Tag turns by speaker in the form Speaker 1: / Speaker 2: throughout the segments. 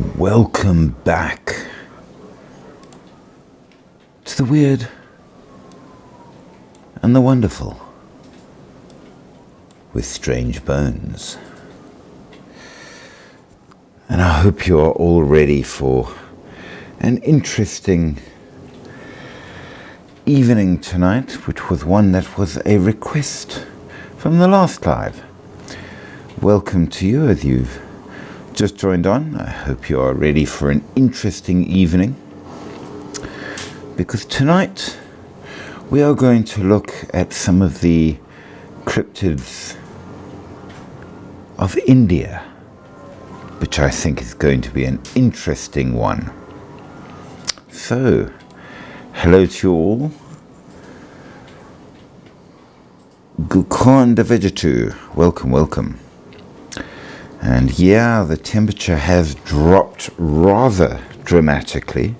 Speaker 1: Welcome back to the weird and the wonderful with Strange Bones. And I hope you are all ready for an interesting evening tonight, which was one that was a request from the last live. Welcome to you as you've just joined on. I hope you are ready for an interesting evening, because tonight we are going to look at some of the cryptids of India, which I think is going to be an interesting one. So, hello to you all. Gukon Davijitu, welcome. And yeah, the temperature has dropped rather dramatically,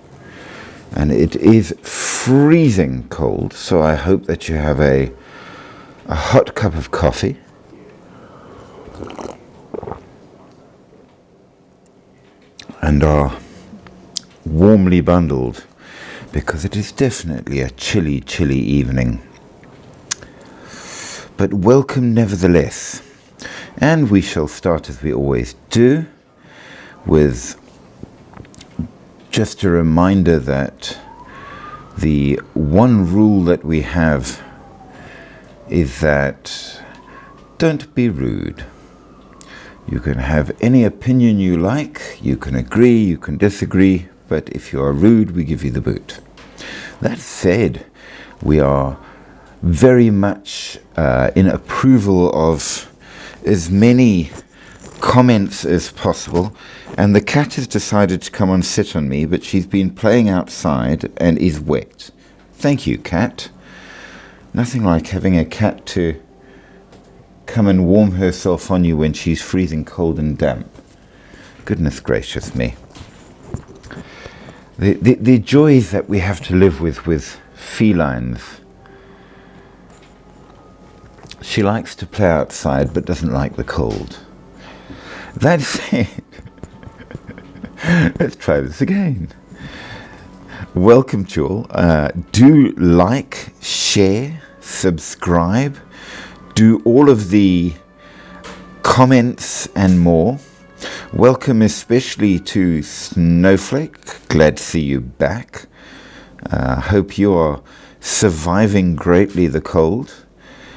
Speaker 1: and it is freezing cold, so I hope that you have a hot cup of coffee and are warmly bundled, because it is definitely a chilly evening. But welcome nevertheless. And we shall start, as we always do, with just a reminder that the one rule that we have is that don't be rude. You can have any opinion you like, you can agree, you can disagree, but if you are rude, we give you the boot. That said, we are very much in approval of as many comments as possible, and the cat has decided to come and sit on me, but she's been playing outside and is wet. Thank you, cat. Nothing like having a cat to come and warm herself on you when she's freezing cold and damp. Goodness gracious me. The joys that we have to live with felines. She likes to play outside but doesn't like the cold. That said, let's try this again. Welcome to all. Do like, share, subscribe, do all of the comments and more. Welcome especially to Snowflake. Glad to see you back. Hope you are surviving greatly the cold.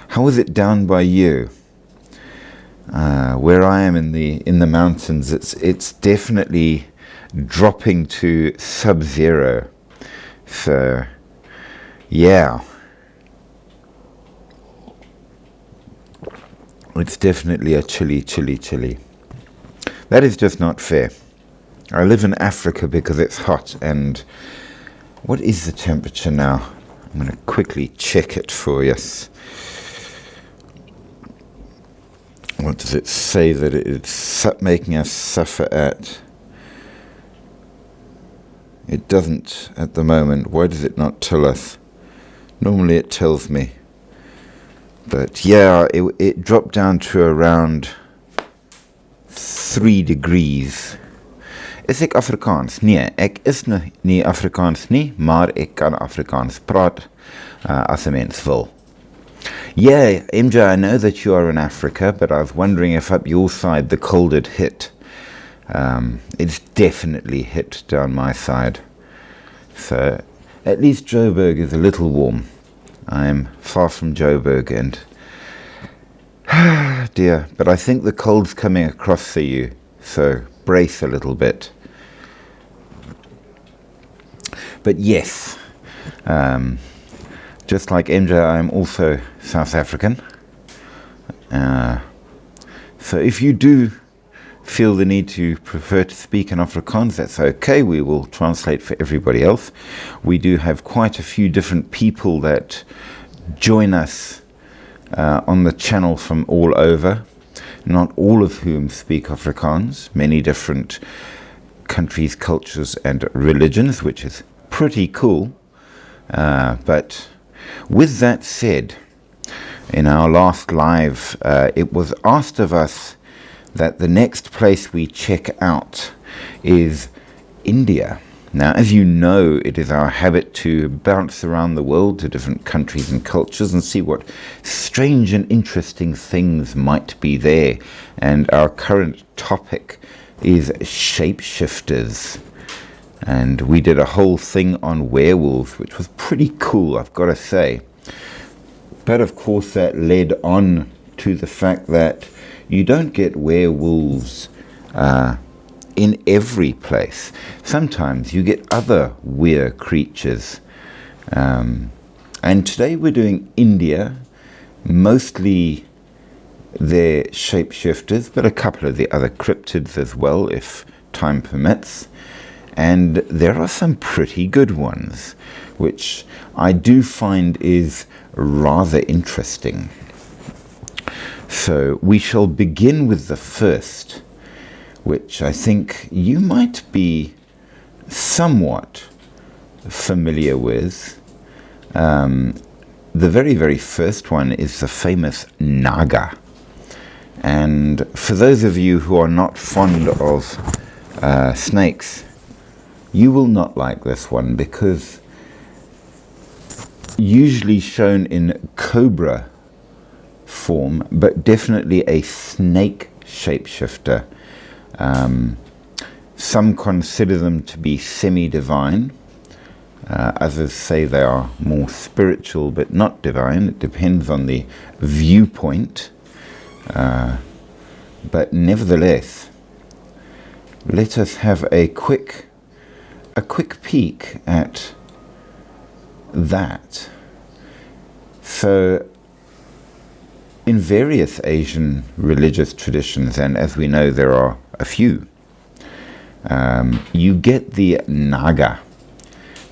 Speaker 1: How is it down by you? Where I am in the mountains, it's definitely dropping to sub-zero. So, yeah, it's definitely a chilly. That is just not fair. I live in Africa because it's hot, and what is the temperature now? I'm going to quickly check it for us. What does it say that it's making us suffer at? It doesn't at the moment. Why does it not tell us? Normally it tells me. But yeah, it dropped down to around 3 degrees. Is ek Afrikaans? Nee, ek is nie Afrikaans nie, maar ek kan Afrikaans praat as 'n mens wil. Yeah, MJ, I know that you are in Africa, but I was wondering if up your side the cold had hit. It's definitely hit down my side. So, at least Joburg is a little warm. I am far from Joburg, and dear, but I think the cold's coming across for you, so brace a little bit. But yes, just like MJ, I am also South African. So if you do feel the need to prefer to speak in Afrikaans, that's okay. We will translate for everybody else. We do have quite a few different people that join us on the channel from all over, not all of whom speak Afrikaans, many different countries, cultures and religions, which is pretty cool. But with that said, in our last live, it was asked of us that the next place we check out is India. Now, as you know, it is our habit to bounce around the world to different countries and cultures and see what strange and interesting things might be there. And our current topic is shapeshifters. And we did a whole thing on werewolves, which was pretty cool, I've got to say. But of course, that led on to the fact that you don't get werewolves in every place. Sometimes you get other weird creatures. And today we're doing India, mostly their shapeshifters, but a couple of the other cryptids as well, if time permits. And there are some pretty good ones, which I do find is rather interesting. So we shall begin with the first, which I think you might be somewhat familiar with. The very, very first one is the famous Naga. And for those of you who are not fond of snakes, you will not like this one, because usually shown in cobra form, but definitely a snake shapeshifter. Some consider them to be semi-divine. Others say they are more spiritual but not divine. It depends on the viewpoint. But nevertheless, let us have a quick peek at that. So, in various Asian religious traditions, and as we know there are a few, you get the Naga,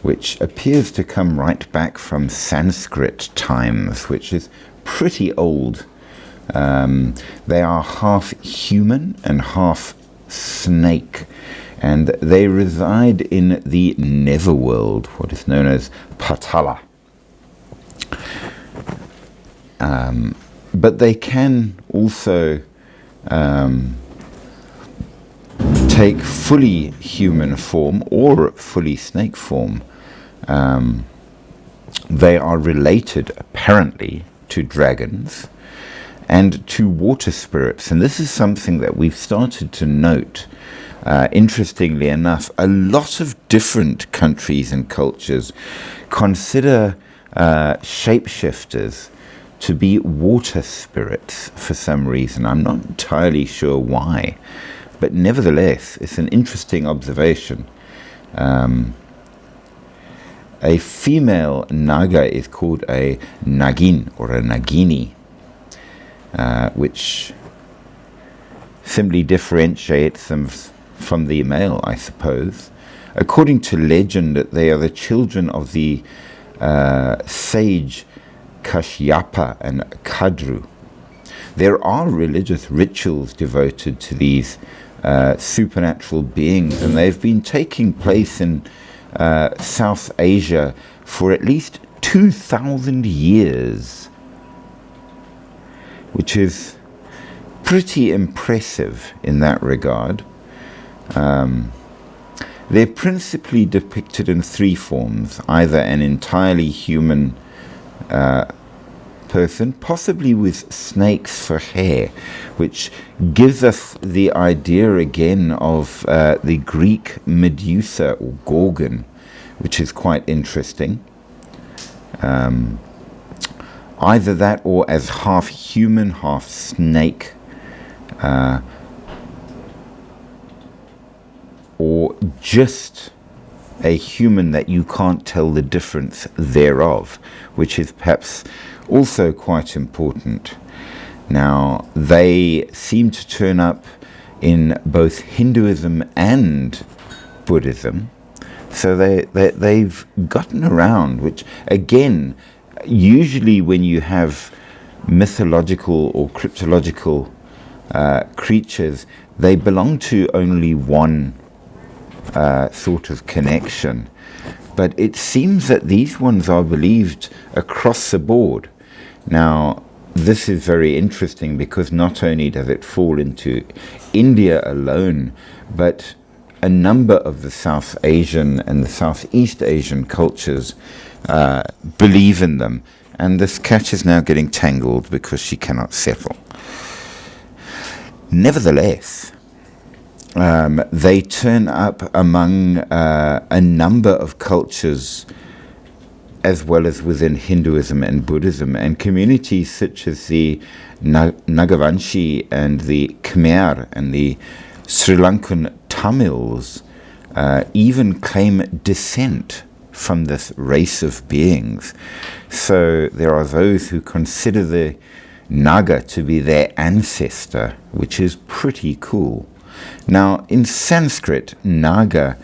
Speaker 1: which appears to come right back from Sanskrit times, which is pretty old. They are half human and half snake, and they reside in the netherworld, what is known as Patala. But they can also take fully human form or fully snake form. They are related, apparently, to dragons and to water spirits. And this is something that we've started to note. Interestingly enough, a lot of different countries and cultures consider shapeshifters to be water spirits for some reason. I'm not entirely sure why, but nevertheless, it's an interesting observation. A female Naga is called a Nagin or a Nagini, which simply differentiates them from the male, I suppose. According to legend, they are the children of the sage Kashyapa and Kadru. There are religious rituals devoted to these supernatural beings, and they've been taking place in South Asia for at least 2,000 years, which is pretty impressive in that regard. They're principally depicted in three forms: either an entirely human person, possibly with snakes for hair, which gives us the idea again of the Greek Medusa or Gorgon, which is quite interesting. Either that or as half human, half snake, or just a human that you can't tell the difference thereof, which is perhaps also quite important. Now, they seem to turn up in both Hinduism and Buddhism, so they've gotten around, which again, usually when you have mythological or cryptological creatures, they belong to only one sort of connection. But it seems that these ones are believed across the board. Now, this is very interesting because not only does it fall into India alone, but a number of the South Asian and the Southeast Asian cultures believe in them. And this cat is now getting tangled because she cannot settle. Nevertheless, they turn up among a number of cultures, as well as within Hinduism and Buddhism, and communities such as the Nagavanshi and the Khmer and the Sri Lankan Tamils even claim descent from this race of beings. So there are those who consider the Naga to be their ancestor, which is pretty cool. Now, in Sanskrit, Naga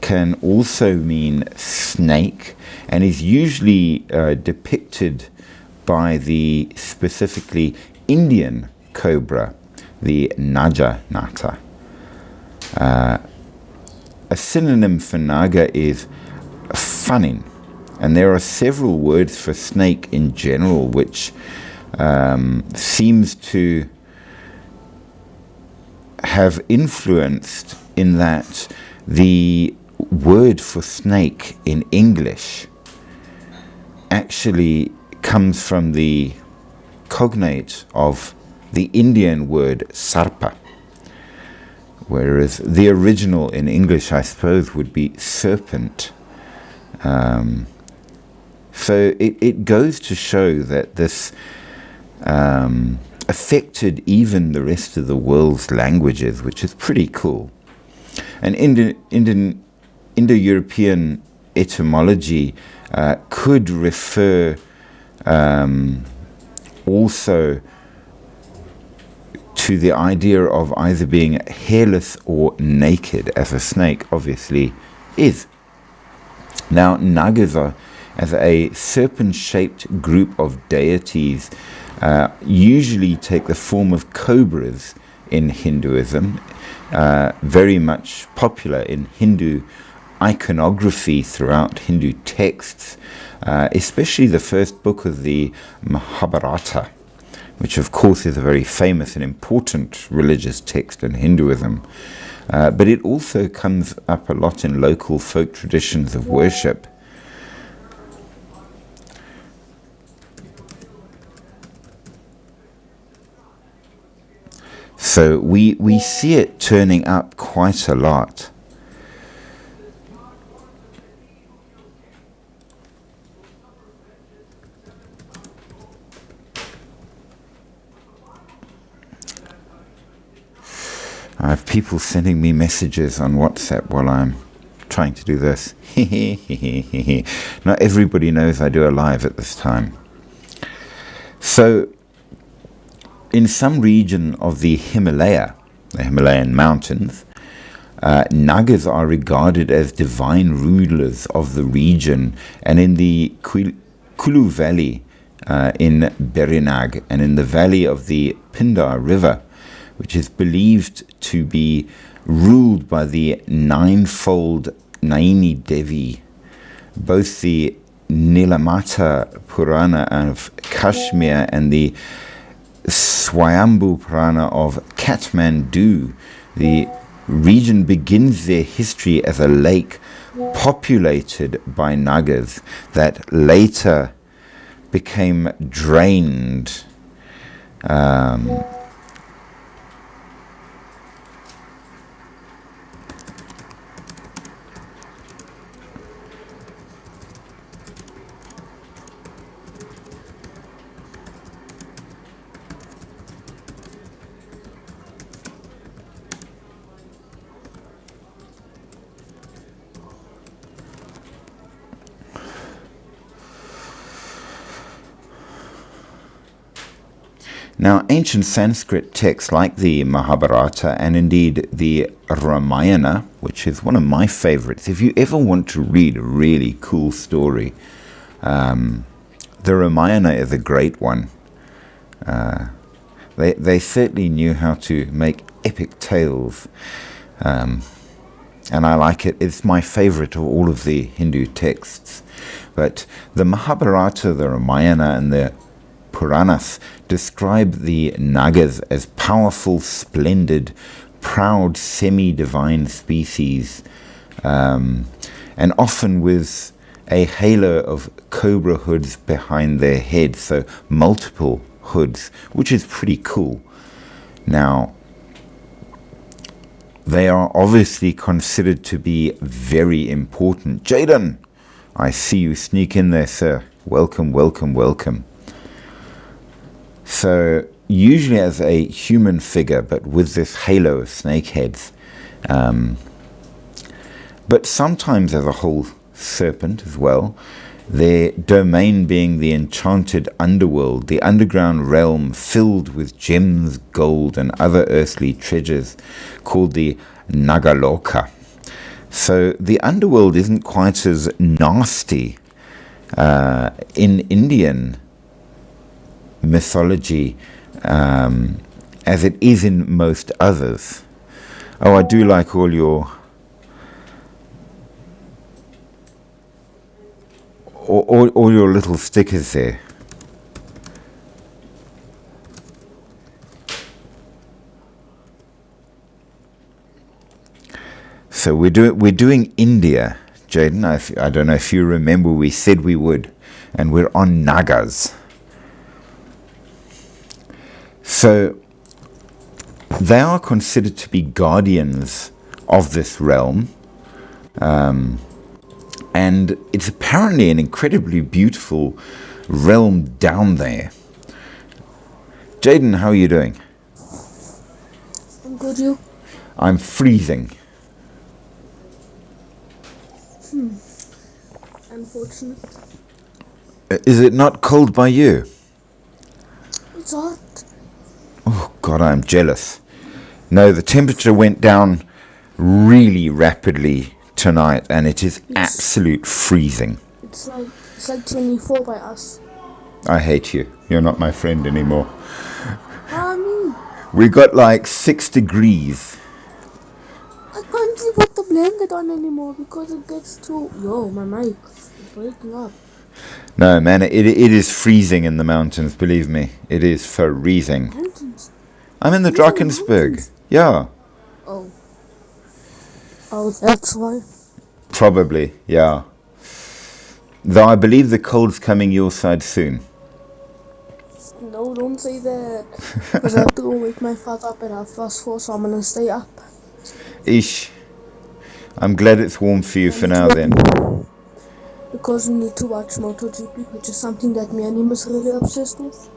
Speaker 1: can also mean snake, and is usually depicted by the specifically Indian cobra, the Najanata. A synonym for Naga is Fanin, and there are several words for snake in general, which seems to have influenced in that the word for snake in English actually comes from the cognate of the Indian word sarpa, whereas the original in English, I suppose, would be serpent. So it goes to show that this affected even the rest of the world's languages, which is pretty cool. And Indo-European etymology could refer also to the idea of either being hairless or naked, as a snake obviously is. Now, Nagas are, as a serpent-shaped group of deities, usually take the form of cobras in Hinduism, very much popular in Hindu iconography throughout Hindu texts, especially the first book of the Mahabharata, which of course is a very famous and important religious text in Hinduism. But it also comes up a lot in local folk traditions of worship. So we see it turning up quite a lot. I have people sending me messages on WhatsApp while I'm trying to do this. Not everybody knows I do a live at this time. So, in some region of the Himalaya, the Himalayan mountains, Nagas are regarded as divine rulers of the region, and in the Kulu Valley in Berinag, and in the valley of the Pindar River, which is believed to be ruled by the ninefold Naini Devi. Both the Nilamata Purana of Kashmir and the Swayambhu Purana of Kathmandu, the region begins their history as a lake populated by Nagas that later became drained. Now, ancient Sanskrit texts like the Mahabharata and indeed the Ramayana, which is one of my favorites, if you ever want to read a really cool story, the Ramayana is a great one. They certainly knew how to make epic tales, and I like it. It's my favorite of all of the Hindu texts. But the Mahabharata, the Ramayana, and the Puranas describe the Nagas as powerful, splendid, proud semi-divine species, and often with a halo of cobra hoods behind their heads, so multiple hoods, which is pretty cool. Now, they are obviously considered to be very important. Jaden, I see you sneak in there, sir. Welcome, welcome, welcome. So, usually as a human figure, but with this halo of snake heads. But sometimes as a whole serpent as well, their domain being the enchanted underworld, the underground realm filled with gems, gold, and other earthly treasures, called the Nagaloka. So the underworld isn't quite as nasty in Indian mythology as it is in most others. Oh, I do like all your all your little stickers there. So we're doing India, Jaden. I don't know if you remember, we said we would, and we're on Nagas. So they are considered to be guardians of this realm, and it's apparently an incredibly beautiful realm down there. Jaden, how are you doing?
Speaker 2: I'm good, you?
Speaker 1: I'm freezing.
Speaker 2: Unfortunate.
Speaker 1: Is it not cold by you?
Speaker 2: It's hot.
Speaker 1: Oh God, I'm jealous. No, the temperature went down really rapidly tonight, and it is absolute freezing.
Speaker 2: It's like 24 by us.
Speaker 1: I hate you. You're not my friend anymore.
Speaker 2: Mommy,
Speaker 1: We got like 6 degrees.
Speaker 2: I can't even put the blanket on anymore because it gets too... Yo, my mic is breaking up.
Speaker 1: No, man, it is freezing in the mountains, believe me. It is freezing.
Speaker 2: Mountains?
Speaker 1: I'm in the
Speaker 2: No,
Speaker 1: Drakensberg.
Speaker 2: mountains.
Speaker 1: Yeah.
Speaker 2: Oh. Oh, that's why.
Speaker 1: Probably, yeah. Though I believe the cold's coming your side soon.
Speaker 2: No, don't say that. Because I have to go wake my father up at 4:30, so I'm gonna stay up.
Speaker 1: Ish. I'm glad it's warm for you for now then.
Speaker 2: Because we need to watch MotoGP, which is something that me and him is really obsessed with.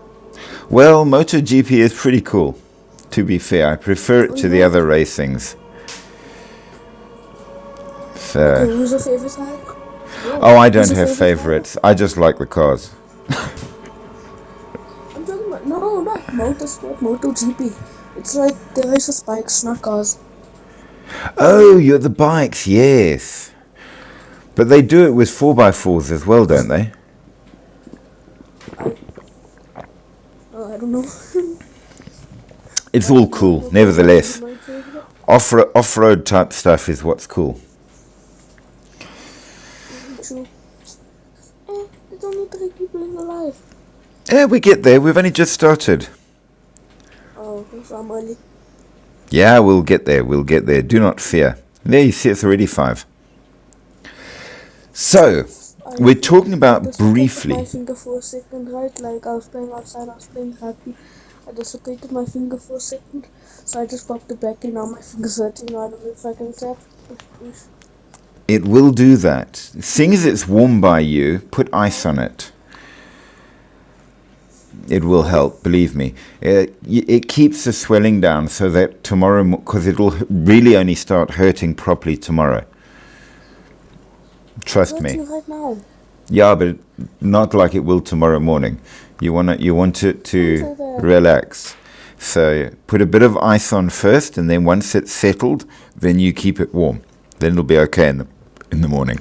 Speaker 1: Well, MotoGP is pretty cool. To be fair, I prefer it to the other racings. So,
Speaker 2: Okay, who's your favorite type?
Speaker 1: oh, I
Speaker 2: Who's
Speaker 1: don't
Speaker 2: your
Speaker 1: have
Speaker 2: favorite
Speaker 1: favorites. I just like the cars.
Speaker 2: I'm talking about, no, not motorsport, MotoGP. It's like the races bikes, not cars.
Speaker 1: Oh, you're the bikes, yes. But they do it with 4x4s as well, don't they?
Speaker 2: I don't know.
Speaker 1: It's all cool, nevertheless.
Speaker 2: My favorite.
Speaker 1: Off-road type stuff is what's cool.
Speaker 2: True. There's only 3 people in the life.
Speaker 1: Yeah, we get there. We've only just started.
Speaker 2: Oh, so I'm early.
Speaker 1: Yeah, we'll get there. We'll get there. Do not fear. There, you see, it's already 5. So, we're talking about
Speaker 2: Just my
Speaker 1: briefly.
Speaker 2: finger for a second, right? Like I was playing outside, I was playing rugby. I dislocated my finger for a second, so I just popped it back in. Now my finger's hurting. I don't know if I can tap.
Speaker 1: It will do that. Seeing as it's warm by you, put ice on it. It will help, believe me. It keeps the swelling down so that tomorrow, because it'll really only start hurting properly tomorrow. Trust me.
Speaker 2: Right now.
Speaker 1: Yeah, but not like it will tomorrow morning. You want it to relax. So put a bit of ice on first, and then once it's settled, then you keep it warm. Then it'll be okay in the morning.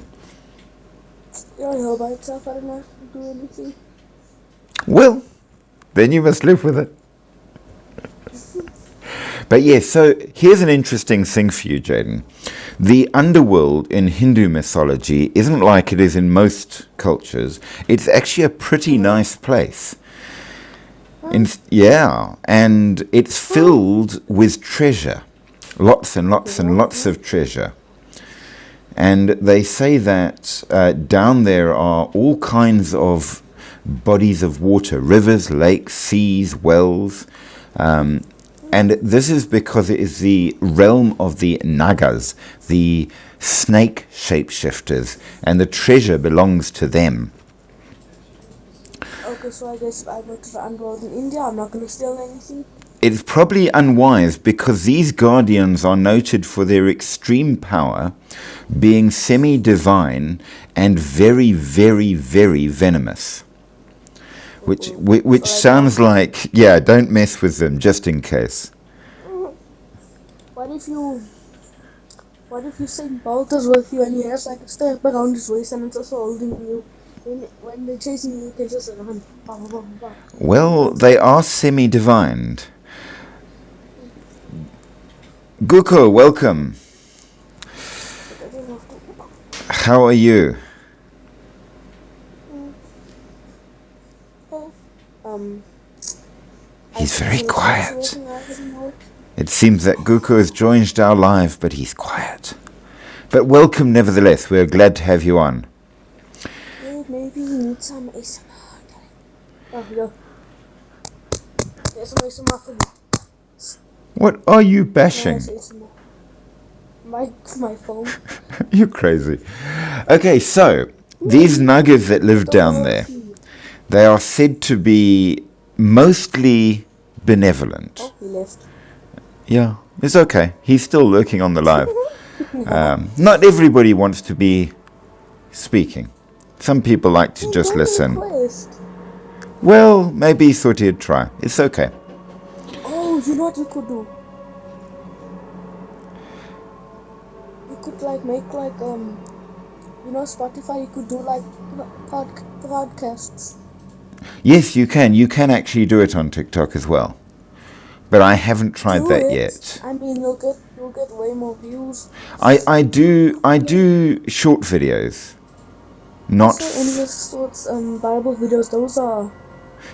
Speaker 2: Yeah, it'll by itself. I don't have to do anything.
Speaker 1: Well, then you must live with it. But yes, so here's an interesting thing for you, Jaden. The underworld in Hindu mythology isn't like it is in most cultures. It's actually a pretty nice place. Yeah, and it's filled with treasure. Lots and lots and lots of treasure. And they say that down there are all kinds of bodies of water, rivers, lakes, seas, wells. And this is because it is the realm of the Nagas, the snake shapeshifters, and the treasure belongs to them.
Speaker 2: Okay, so I guess if I go to the underworld in India, I'm not gonna steal anything.
Speaker 1: It's probably unwise because these guardians are noted for their extreme power, being semi-divine and very, very, very venomous. Which sounds like, yeah, don't mess with them, just in case.
Speaker 2: What if you Saint Bolt is with you and he has like a strap around his waist and it's also holding you? When they're chasing you, you can just run.
Speaker 1: Well, they are semi-divined. Guko, welcome. How are you? He's very quiet. It seems that Guko has joined our live, but he's quiet. But welcome nevertheless. We're glad to have you on.
Speaker 2: Maybe you need some ASMR. Oh, yeah. There's some ASMR for you.
Speaker 1: What are you bashing?
Speaker 2: My phone.
Speaker 1: You're crazy. Okay, so these Nagas that live down there, they are said to be mostly benevolent.
Speaker 2: Oh, he left.
Speaker 1: Yeah, it's okay. He's still lurking on the live. Not everybody wants to be speaking. Some people like to just listen. Well, maybe he thought he'd try. It's okay.
Speaker 2: Oh, you know what you could do? You could like make like Spotify. You could do like podcasts.
Speaker 1: Yes, you can. You can actually do it on TikTok as well. But I haven't tried that yet.
Speaker 2: I mean, you'll get way more views.
Speaker 1: I do short videos. Not
Speaker 2: Endless Sorts Bible videos. Those are.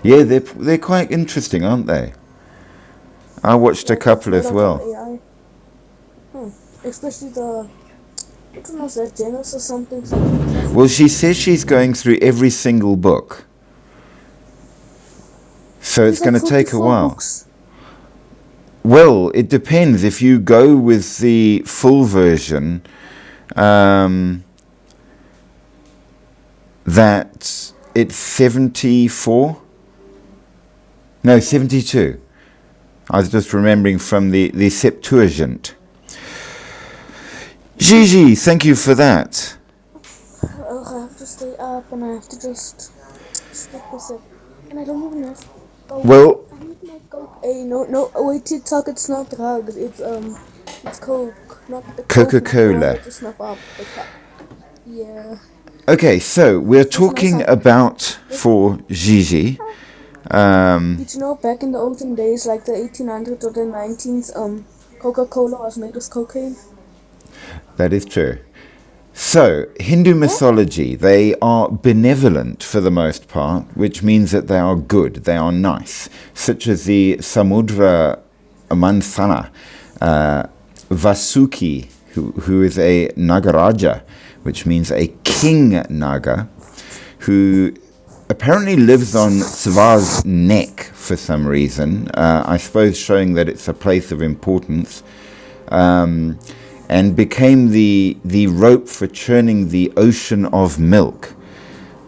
Speaker 1: Yeah, they're quite interesting, aren't they? I watched a couple as well.
Speaker 2: AI. Especially the. Which one was that? Genesis or something.
Speaker 1: Well, she says she's going through every single book. So it's going to take a while.
Speaker 2: Books.
Speaker 1: Well, it depends. If you go with the full version, that it's 74. No, 72. I was just remembering from the Septuagint. Gigi, thank you for that.
Speaker 2: I have to stay up and I have to just stick with it. And I don't even have.
Speaker 1: Well,
Speaker 2: I need my Coke. Hey, no, wait, TikTok, it's not drugs. It's Coke, not the
Speaker 1: Coca-Cola.
Speaker 2: Coke. Snuff up. Yeah.
Speaker 1: Okay, so we're talking about for Gigi.
Speaker 2: Did you know back in the olden days, like the 1800s or the 19s, Coca-Cola was made with cocaine?
Speaker 1: That is true. So, Hindu mythology, they are benevolent for the most part, which means that they are good, they are nice, such as the Samudra Mansana, Vasuki, who is a Nagaraja, which means a king Naga, who apparently lives on Sva's neck for some reason, I suppose showing that it's a place of importance, and became the rope for churning the ocean of milk.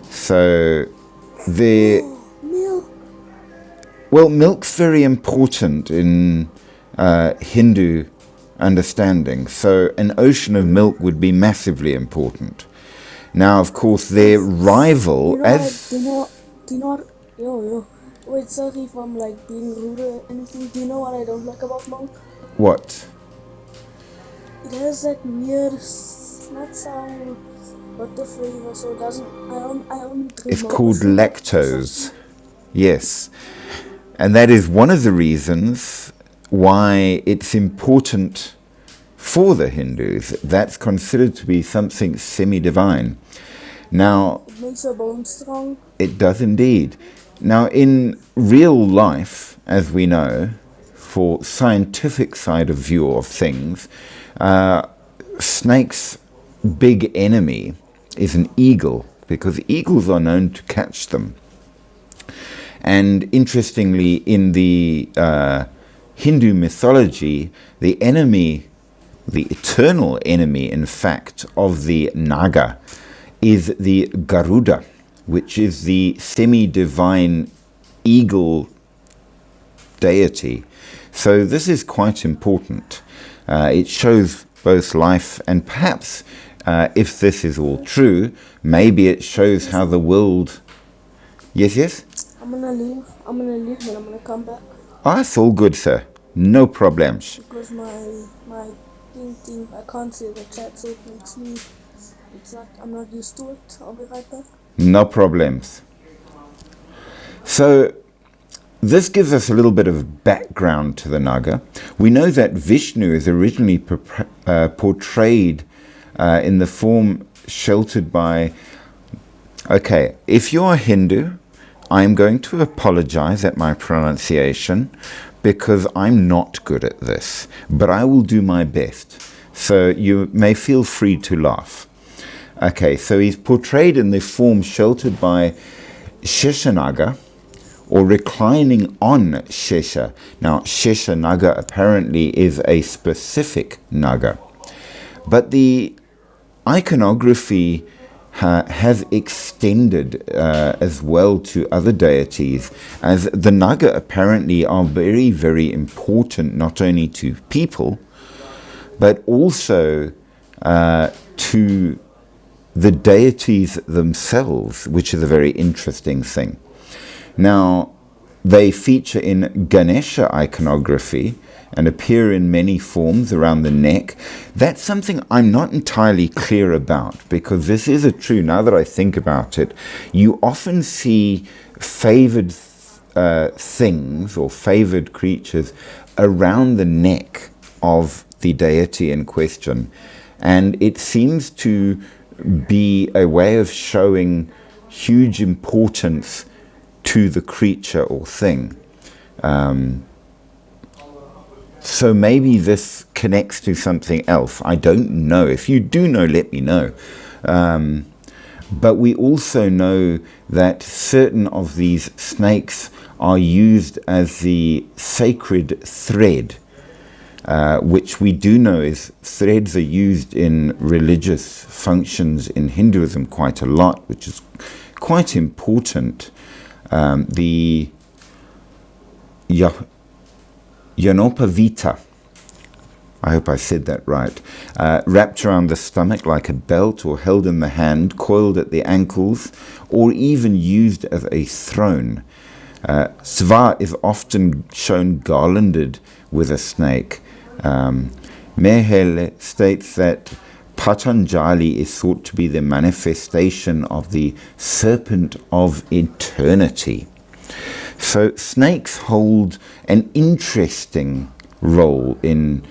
Speaker 1: So milk's very important in Hindu understanding. So an ocean of milk would be massively important. Now, of course, their rival
Speaker 2: Wait, sorry if I'm like being rude or anything. Do you know what I don't like about milk?
Speaker 1: What?
Speaker 2: It has that weird, not sour, but the flavor, so it doesn't. I only drink
Speaker 1: It's
Speaker 2: milk
Speaker 1: called
Speaker 2: with
Speaker 1: lactose. Yes. And that is one of the reasons why it's important for the Hindus. That's considered to be something semi-divine. Now,
Speaker 2: it makes your bones strong.
Speaker 1: It does indeed. Now, in real life, as we know, for scientific side of view of things, snakes' big enemy is an eagle, because eagles are known to catch them. And interestingly, in the Hindu mythology, the enemy, the eternal enemy, in fact, of the Naga is the Garuda, which is the semi-divine eagle deity. So this is quite important. It shows both life and perhaps, if this is all true, maybe it shows how the world... Yes?
Speaker 2: I'm gonna leave and I'm gonna come back.
Speaker 1: Ah, it's all good, sir. No problems.
Speaker 2: Because my thing, I can't see the chat, so it makes me, I'm not used to it. I'll be right back.
Speaker 1: No problems. So, this gives us a little bit of background to the Naga. We know that Vishnu is originally portrayed in the form sheltered by... Okay, if you're Hindu, I'm going to apologize at my pronunciation because I'm not good at this, but I will do my best. So you may feel free to laugh. Okay, so he's portrayed in the form sheltered by Sheshanaga, or reclining on Shesha. Now, Sheshanaga apparently is a specific Naga. But the iconography has extended as well to other deities, as the Naga apparently are very, very important, not only to people, but also to the deities themselves, which is a very interesting thing. Now, they feature in Ganesha iconography and appear in many forms around the neck. That's something I'm not entirely clear about, because this is true, now that I think about it, you often see favored things or favored creatures around the neck of the deity in question. And it seems to be a way of showing huge importance to the creature or thing. So maybe this connects to something else. I don't know. If you do know, let me know. But we also know that certain of these snakes are used as the sacred thread, which we do know is threads are used in religious functions in Hinduism quite a lot, which is quite important. The Yanopavita, I hope I said that right, wrapped around the stomach like a belt or held in the hand, coiled at the ankles, or even used as a throne. Sva is often shown garlanded with a snake. Mehel states that Patanjali is thought to be the manifestation of the serpent of eternity. So snakes hold an interesting role in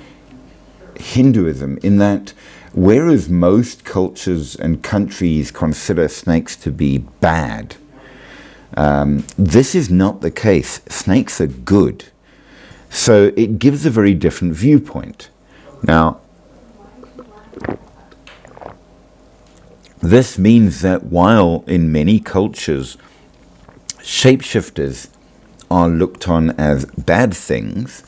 Speaker 1: Hinduism, in that whereas most cultures and countries consider snakes to be bad, this is not the case. Snakes are good. So it gives a very different viewpoint. Now, this means that while in many cultures shapeshifters are looked on as bad things,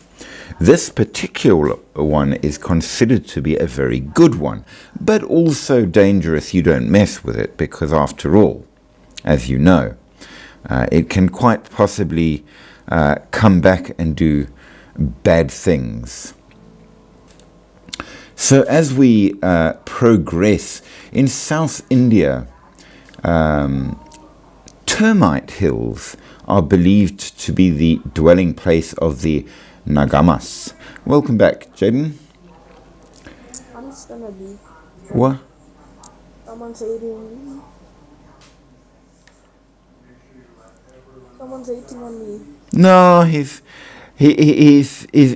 Speaker 1: this particular one is considered to be a very good one, but also dangerous. You don't mess with it, because after all, as you know, it can quite possibly come back and do bad things. So as we progress in South India, termite hills are believed to be the dwelling place of the Nagamas. Welcome back, Jaden.
Speaker 2: I'm just gonna leave.
Speaker 1: What?
Speaker 2: Someone's eating on me.
Speaker 1: No, he's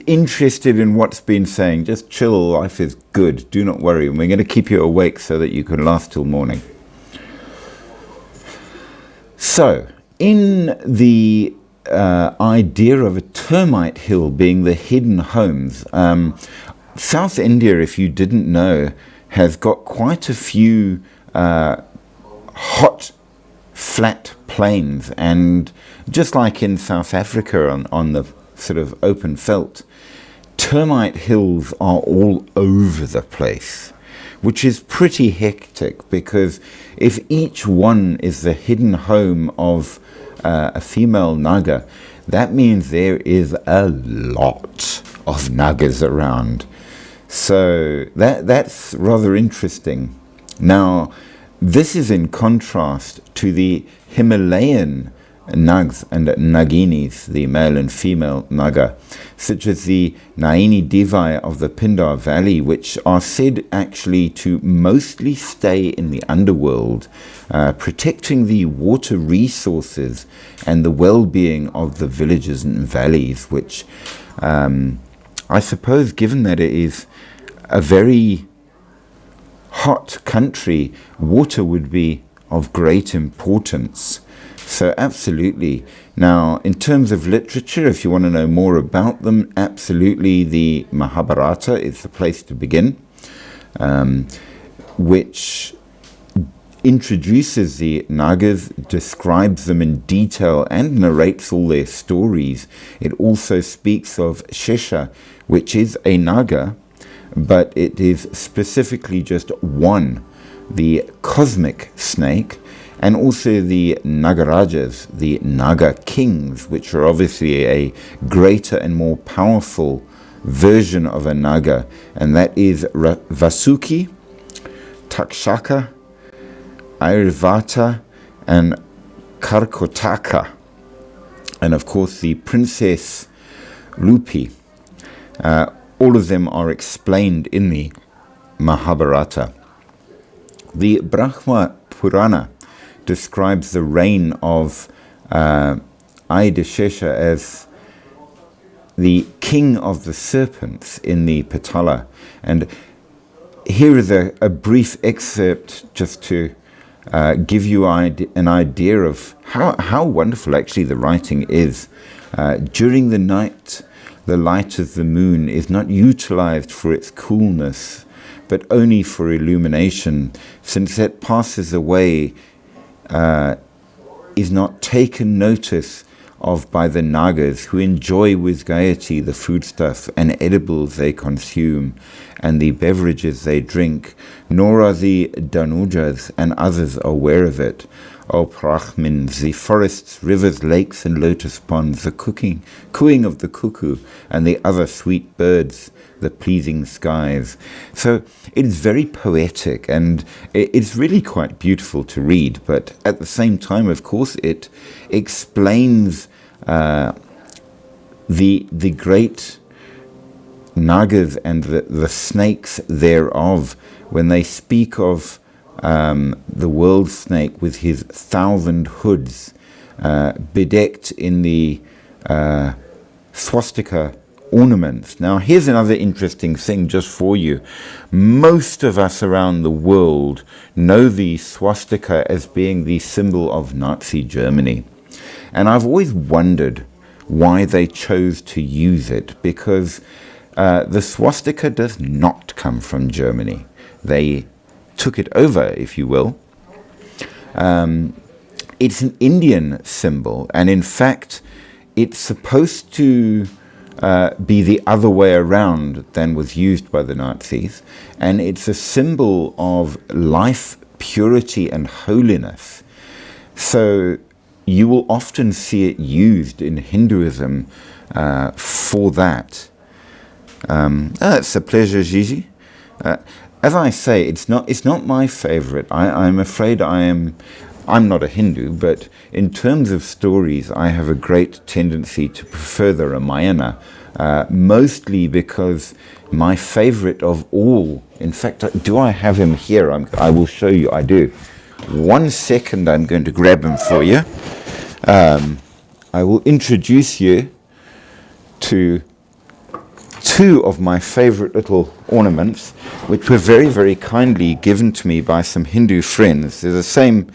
Speaker 1: interested in what's been saying. Just chill, life is good. Do not worry. And we're going to keep you awake so that you can last till morning. So, in the idea of a termite hill being the hidden homes. South India, if you didn't know, has got quite a few hot, flat plains, and just like in South Africa on the sort of open veldt, termite hills are all over the place, which is pretty hectic, because if each one is the hidden home of a female naga, that means there is a lot of nagas around. So that's rather interesting. Now, this is in contrast to the Himalayan nags and naginis, the male and female naga, such as the Naini Divai of the Pindar Valley, which are said actually to mostly stay in the underworld, protecting the water resources and the well-being of the villages and valleys, which I suppose, given that it is a very hot country, water would be of great importance. So absolutely. Now, in terms of literature, if you want to know more about them, absolutely the Mahabharata is the place to begin, which introduces the Nagas, describes them in detail, and narrates all their stories. It also speaks of Shesha, which is a Naga, but it is specifically just one, the cosmic snake, and also the Nagarajas, the Naga kings, which are obviously a greater and more powerful version of a Naga, and that is Vasuki, Takshaka, Airvata, and Karkotaka, and of course the Princess Lupi. All of them are explained in the Mahabharata. The Brahma Purana describes the reign of Adishesha as the king of the serpents in the Patala. And here is a brief excerpt just to give you an idea of how wonderful actually the writing is. During the night, the light of the moon is not utilized for its coolness, but only for illumination, since it passes away, is not taken notice of by the Nagas, who enjoy with gaiety the foodstuff and edibles they consume, and the beverages they drink, nor are the Danujas and others aware of it. O Brahmins, the forests, rivers, lakes, and lotus ponds, the cooing of the cuckoo, and the other sweet birds, the pleasing skies. So it is very poetic, and it's really quite beautiful to read, but at the same time, of course, it explains the great Nagas and the snakes thereof, when they speak of the world snake with his 1,000 hoods, bedecked in the swastika ornaments. Now, here's another interesting thing just for you. Most of us around the world know the swastika as being the symbol of Nazi Germany. And I've always wondered why they chose to use it, because the swastika does not come from Germany. They took it over, if you will. It's an Indian symbol, and in fact, it's supposed to be the other way around than was used by the Nazis, and it's a symbol of life, purity, and holiness. So you will often see it used in Hinduism for that. It's a pleasure, Gigi. As I say, it's not my favorite. I'm afraid I'm not a Hindu, but in terms of stories, I have a great tendency to prefer the Ramayana, mostly because my favorite of all, in fact, do I have him here? I will show you, I do. 1 second, I'm going to grab him for you. I will introduce you to two of my favorite little ornaments, which were very, very kindly given to me by some Hindu friends. They're the same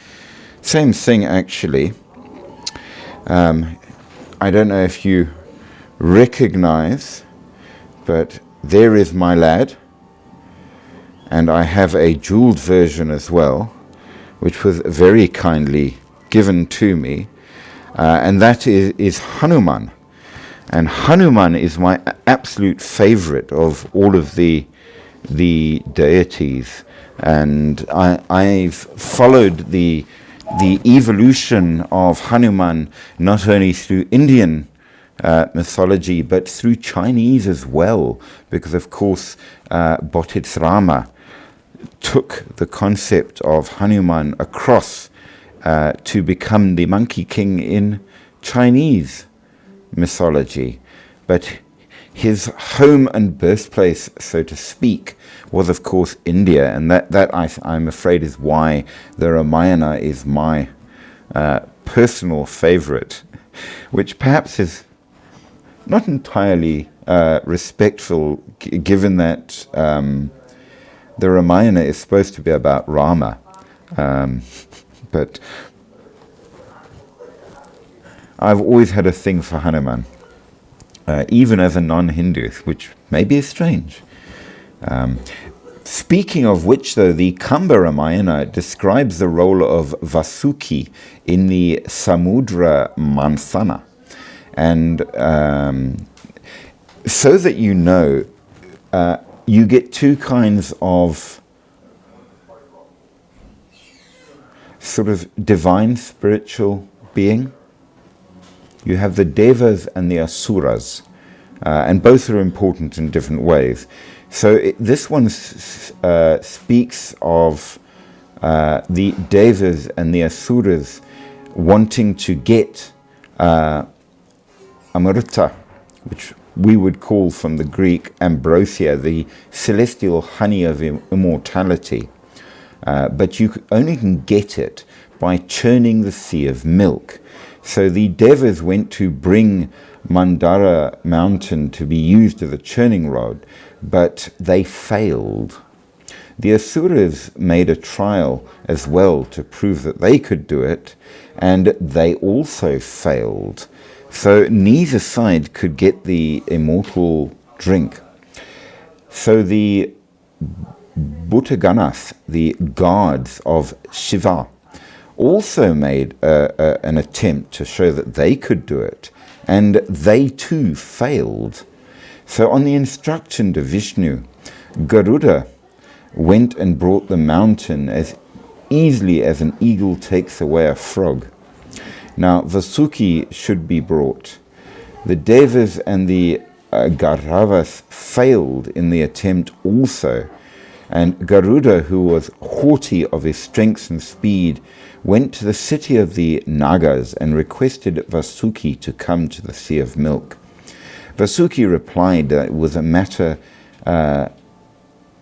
Speaker 1: thing, actually. I don't know if you recognize, but there is my lad, and I have a jeweled version as well, which was very kindly given to me, and that is Hanuman. And Hanuman is my absolute favorite of all of the deities, and I've followed the evolution of Hanuman not only through Indian mythology but through Chinese as well, because of course Bodhidharma took the concept of Hanuman across to become the Monkey King in Chinese mythology. But his home and birthplace, so to speak, was of course India, and that I'm afraid is why the Ramayana is my personal favorite, which perhaps is not entirely respectful, given that the Ramayana is supposed to be about Rama, but I've always had a thing for Hanuman, even as a non-Hindu, which maybe is strange. Speaking of which, though, the Kamba Ramayana describes the role of Vasuki in the Samudra Manthana. And so that you know, you get two kinds of sort of divine spiritual being. You have the Devas and the Asuras, and both are important in different ways. So this one speaks of the Devas and the Asuras wanting to get Amrita, which we would call from the Greek ambrosia, the celestial honey of immortality. But you only can get it by churning the sea of milk. So the Devas went to bring Mandara mountain to be used as a churning rod, but they failed. The Asuras made a trial as well to prove that they could do it, and they also failed. So neither side could get the immortal drink. So the Bhutaganas, the gods of Shiva, also made an attempt to show that they could do it, and they too failed. So on the instruction to Vishnu, Garuda went and brought the mountain as easily as an eagle takes away a frog. Now Vasuki should be brought. The Devas and the Gairavas failed in the attempt also, and Garuda, who was haughty of his strength and speed, went to the city of the Nagas and requested Vasuki to come to the Sea of Milk. Vasuki replied that it was a matter,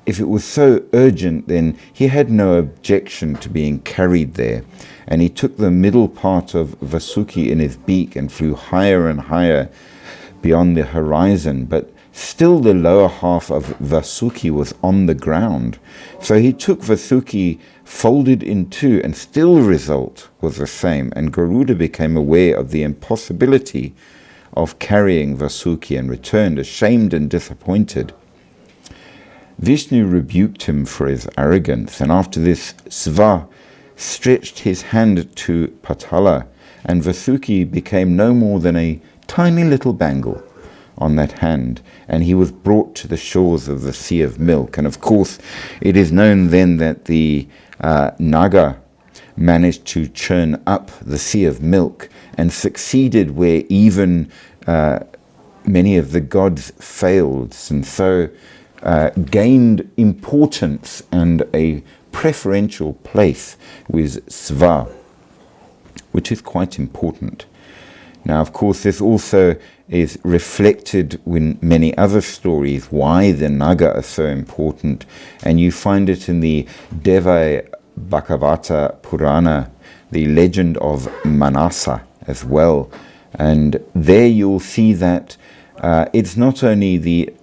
Speaker 1: if it was so urgent, then he had no objection to being carried there. And he took the middle part of Vasuki in his beak and flew higher and higher beyond the horizon, but still the lower half of Vasuki was on the ground. So he took Vasuki, folded in two, and still the result was the same, and Garuda became aware of the impossibility of carrying Vasuki and returned ashamed and disappointed. Vishnu rebuked him for his arrogance, and after this Sva stretched his hand to Patala, and Vasuki became no more than a tiny little bangle on that hand, and he was brought to the shores of the Sea of Milk. And of course it is known then that the Naga managed to churn up the Sea of Milk and succeeded where even many of the gods failed, and so gained importance and a preferential place with Sva, which is quite important. Now, of course, this also is reflected in many other stories, why the Naga are so important, and you find it in the Deva Bhagavata Purana, the legend of Manasa as well. And there you'll see that it's not only the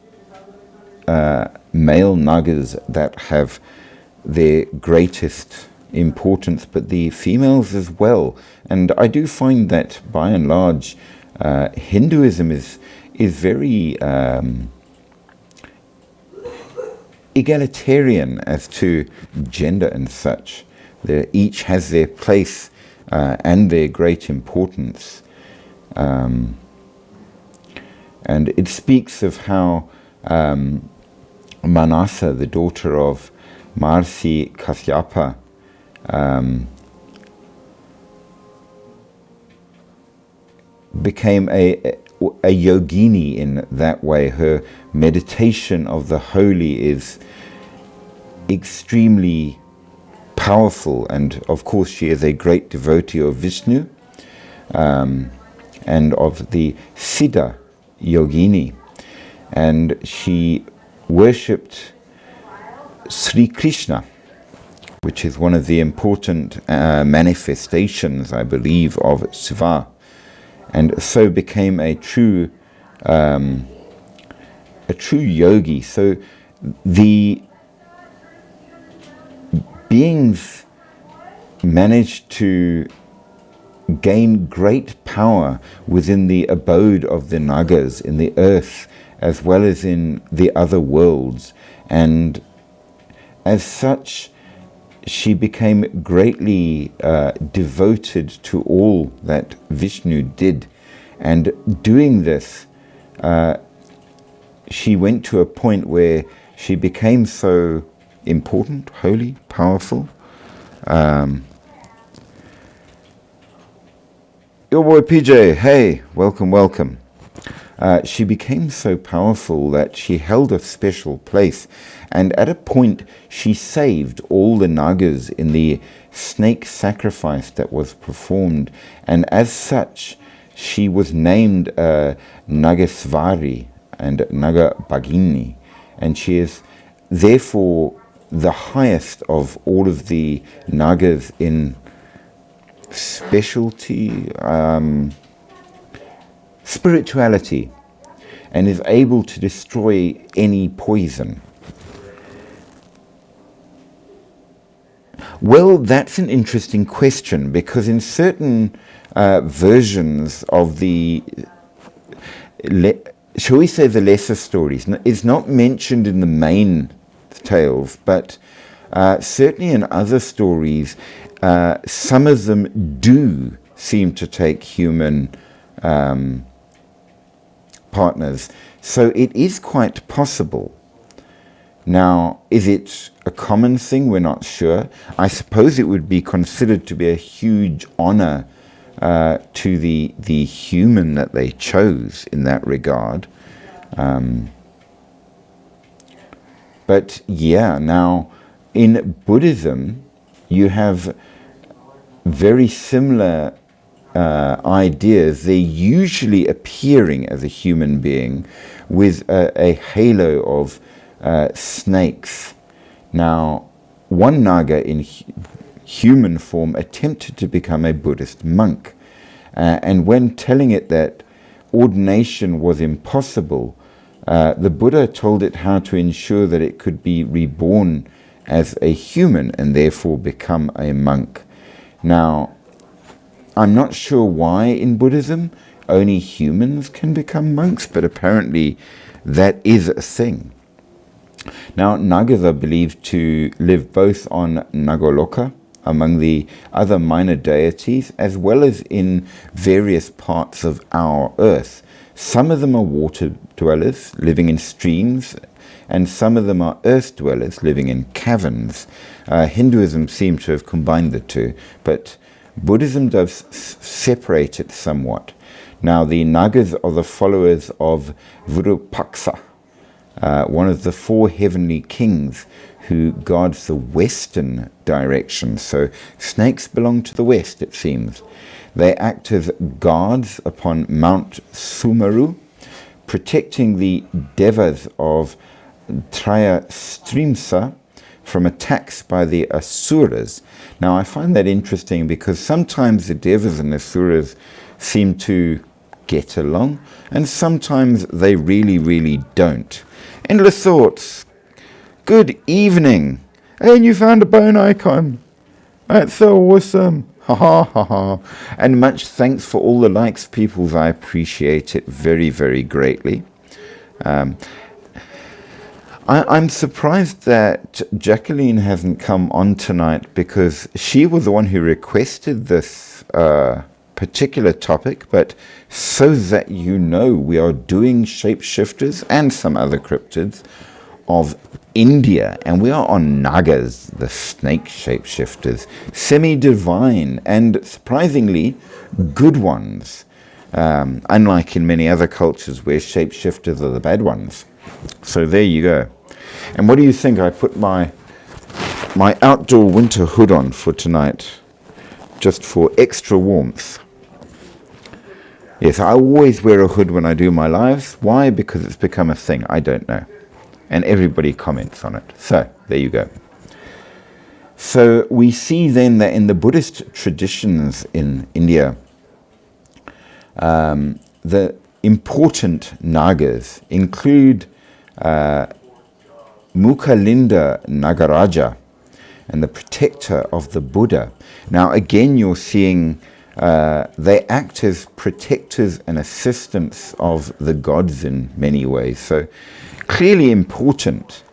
Speaker 1: male Nagas that have their greatest importance, but the females as well. And I do find that by and large Hinduism is very egalitarian as to gender and such. Each has their place and their great importance. And it speaks of how Manasa, the daughter of Maharishi Kasyapa, became a yogini in that way. Her meditation of the holy is extremely powerful, and of course she is a great devotee of Vishnu and of the Siddha yogini, and she worshipped Sri Krishna, which is one of the important manifestations, I believe, of Shiva, and so became a true yogi. So the beings managed to gain great power within the abode of the Nagas in the earth as well as in the other worlds, and as such she became greatly devoted to all that Vishnu did. And doing this, she went to a point where she became so important, holy, powerful. Your boy PJ, hey, welcome. She became so powerful that she held a special place, and at a point she saved all the Nagas in the snake sacrifice that was performed, and as such she was named Nagasvari and Nagabhagini, and she is therefore the highest of all of the Nagas in specialty, spirituality, and is able to destroy any poison. Well, that's an interesting question, because in certain versions of the, shall we say, the lesser stories, it's not mentioned in the main tales, but certainly in other stories, some of them do seem to take human partners. So it is quite possible. Now, is it a common thing? We're not sure. I suppose it would be considered to be a huge honor to the human that they chose in that regard. But yeah, now in Buddhism, you have very similar ideas. They're usually appearing as a human being with a halo of snakes. Now, one Naga in human form attempted to become a Buddhist monk, and when telling it that ordination was impossible, the Buddha told it how to ensure that it could be reborn as a human and therefore become a monk. Now, I'm not sure why in Buddhism only humans can become monks, but apparently that is a thing. Now, Nagas are believed to live both on Nagaloka, among the other minor deities, as well as in various parts of our earth. Some of them are water dwellers, living in streams, and some of them are earth dwellers, living in caverns. Hinduism seems to have combined the two, but Buddhism does separate it somewhat. Now, the Nagas are the followers of Virupaksha, one of the four heavenly kings who guards the western direction. So snakes belong to the west, it seems. They act as guards upon Mount Sumeru, protecting the devas of Trayastrimsa from attacks by the Asuras. Now, I find that interesting because sometimes the devas and Asuras seem to get along, and sometimes they really, really don't. Endless Thoughts. Good evening. And you found a bone icon. That's so awesome. Ha ha ha ha. And much thanks for all the likes, peoples. I appreciate it very, very greatly. I'm surprised that Jacqueline hasn't come on tonight, because she was the one who requested this particular topic. But so that you know, we are doing shapeshifters and some other cryptids of India, and we are on Nagas, the snake shapeshifters, semi-divine and surprisingly good ones, unlike in many other cultures where shapeshifters are the bad ones. So there you go. And what do you think? I put my outdoor winter hood on for tonight, just for extra warmth. Yes, I always wear a hood when I do my lives. Why? Because it's become a thing. I don't know. And everybody comments on it. So there you go. So we see then that in the Buddhist traditions in India, the important Nagas include Mukhalinda Nagaraja, and the protector of the Buddha. Now again, you're seeing they act as protectors and assistants of the gods in many ways. So clearly important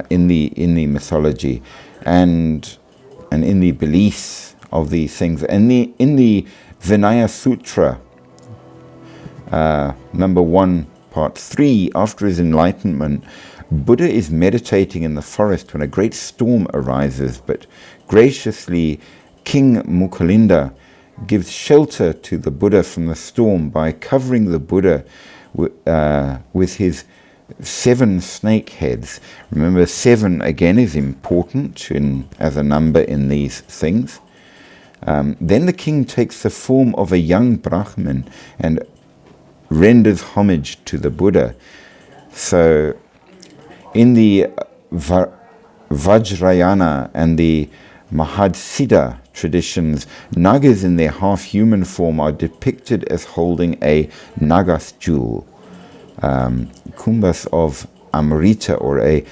Speaker 1: in the mythology and in the beliefs of these things. And in the Vinaya Sutra, number 1, part 3, after his enlightenment, Buddha is meditating in the forest when a great storm arises, but graciously King Mukhalinda gives shelter to the Buddha from the storm by covering the Buddha with his 7 snake heads. Remember, 7 again is important as a number in these things. Then the king takes the form of a young Brahmin and renders homage to the Buddha. So in the Vajrayana and the Mahasiddha traditions, Nagas in their half-human form are depicted as holding a Nagas jewel, kumbhas of Amrita, or a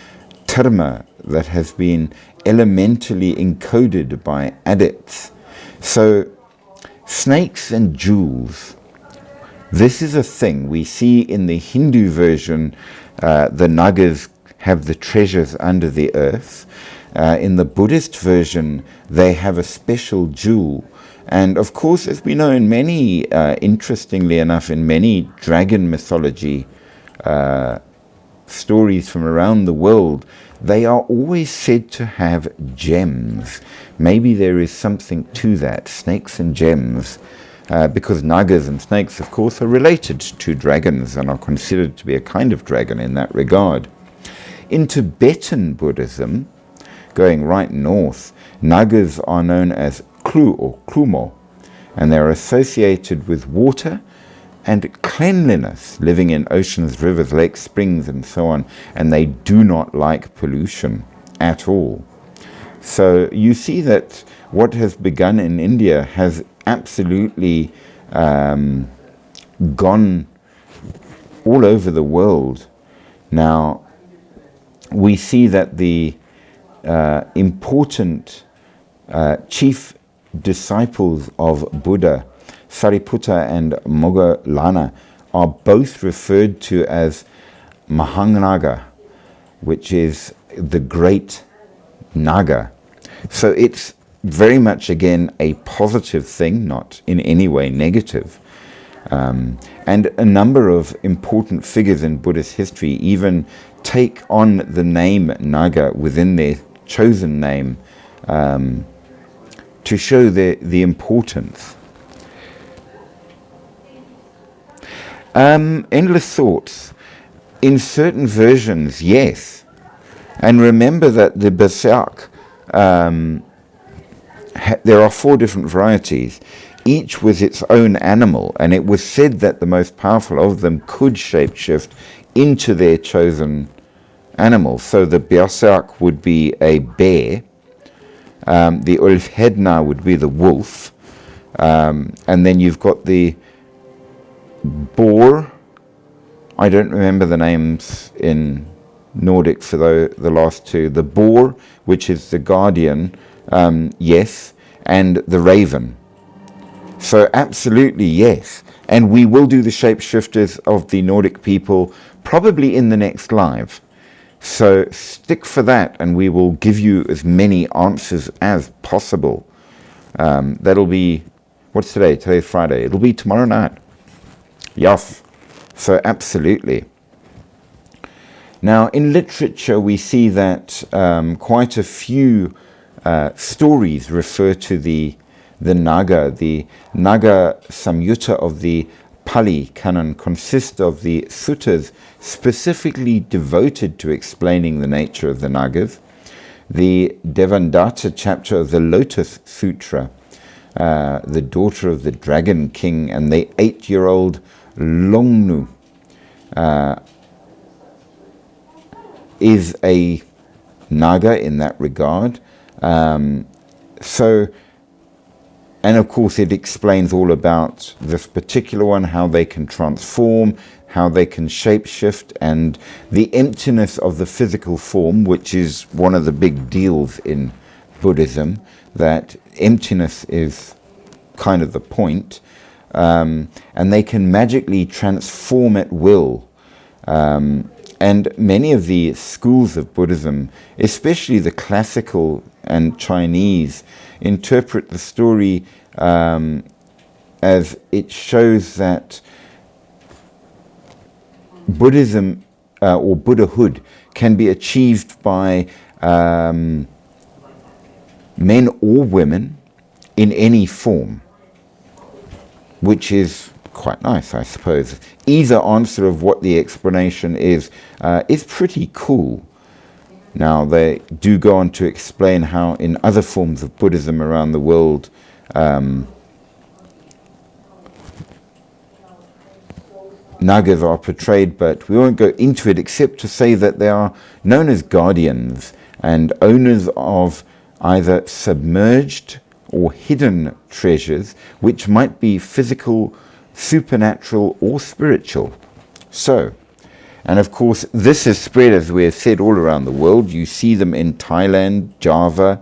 Speaker 1: dharma that has been elementally encoded by adepts. So snakes and jewels, this is a thing we see in the Hindu version. The Nagas have the treasures under the earth. In the Buddhist version, they have a special jewel. And of course, as we know, in many, interestingly enough, in many dragon mythology stories from around the world, they are always said to have gems. Maybe there is something to that, snakes and gems, because Nagas and snakes, of course, are related to dragons and are considered to be a kind of dragon in that regard. In Tibetan Buddhism, going right north, Nagas are known as Klu or Klumo, and they are associated with water and cleanliness, living in oceans, rivers, lakes, springs, and so on, and they do not like pollution at all. So you see that what has begun in India has absolutely gone all over the world. Now, we see that the important chief disciples of Buddha, Sariputta and Moggallana, are both referred to as Mahanaga, which is the great Naga. So it's very much, again, a positive thing, not in any way negative. And a number of important figures in Buddhist history even take on the name Naga within their chosen name to show the importance. Endless thoughts. In certain versions, yes. And remember that the Berserk, there are 4 different varieties, each with its own animal, and it was said that the most powerful of them could shapeshift into their chosen animal. So the Berserk would be a bear, the Ulfhedna would be the wolf, and then you've got the boar. I don't remember the names in Nordic for the last 2. The boar, which is the guardian, yes, and the raven. So absolutely yes. And we will do the shapeshifters of the Nordic people probably in the next live. So stick for that, and we will give you as many answers as possible. That'll be, what's today? Today's Friday. It'll be tomorrow night. Yes. So absolutely. Now, in literature, we see that quite a few stories refer to the Naga. The Naga Samyutta of the Pali Canon consists of the suttas specifically devoted to explaining the nature of the Nagas, the Devadatta chapter of the Lotus Sutra, the daughter of the Dragon King, and the 8-year-old Longnu is a Naga in that regard. And of course it explains all about this particular one, how they can transform, how they can shapeshift, and the emptiness of the physical form, which is one of the big deals in Buddhism, that emptiness is kind of the point, and they can magically transform at will. And many of the schools of Buddhism, especially the classical and Chinese, interpret the story as it shows that Buddhism or Buddhahood can be achieved by men or women in any form, which is quite nice, I suppose. Either answer of what the explanation is pretty cool. Now, they do go on to explain how in other forms of Buddhism around the world, Nagas are portrayed, but we won't go into it except to say that they are known as guardians and owners of either submerged or hidden treasures, which might be physical, supernatural, or spiritual. So, and of course, this is spread, as we have said, all around the world. You see them in Thailand, Java,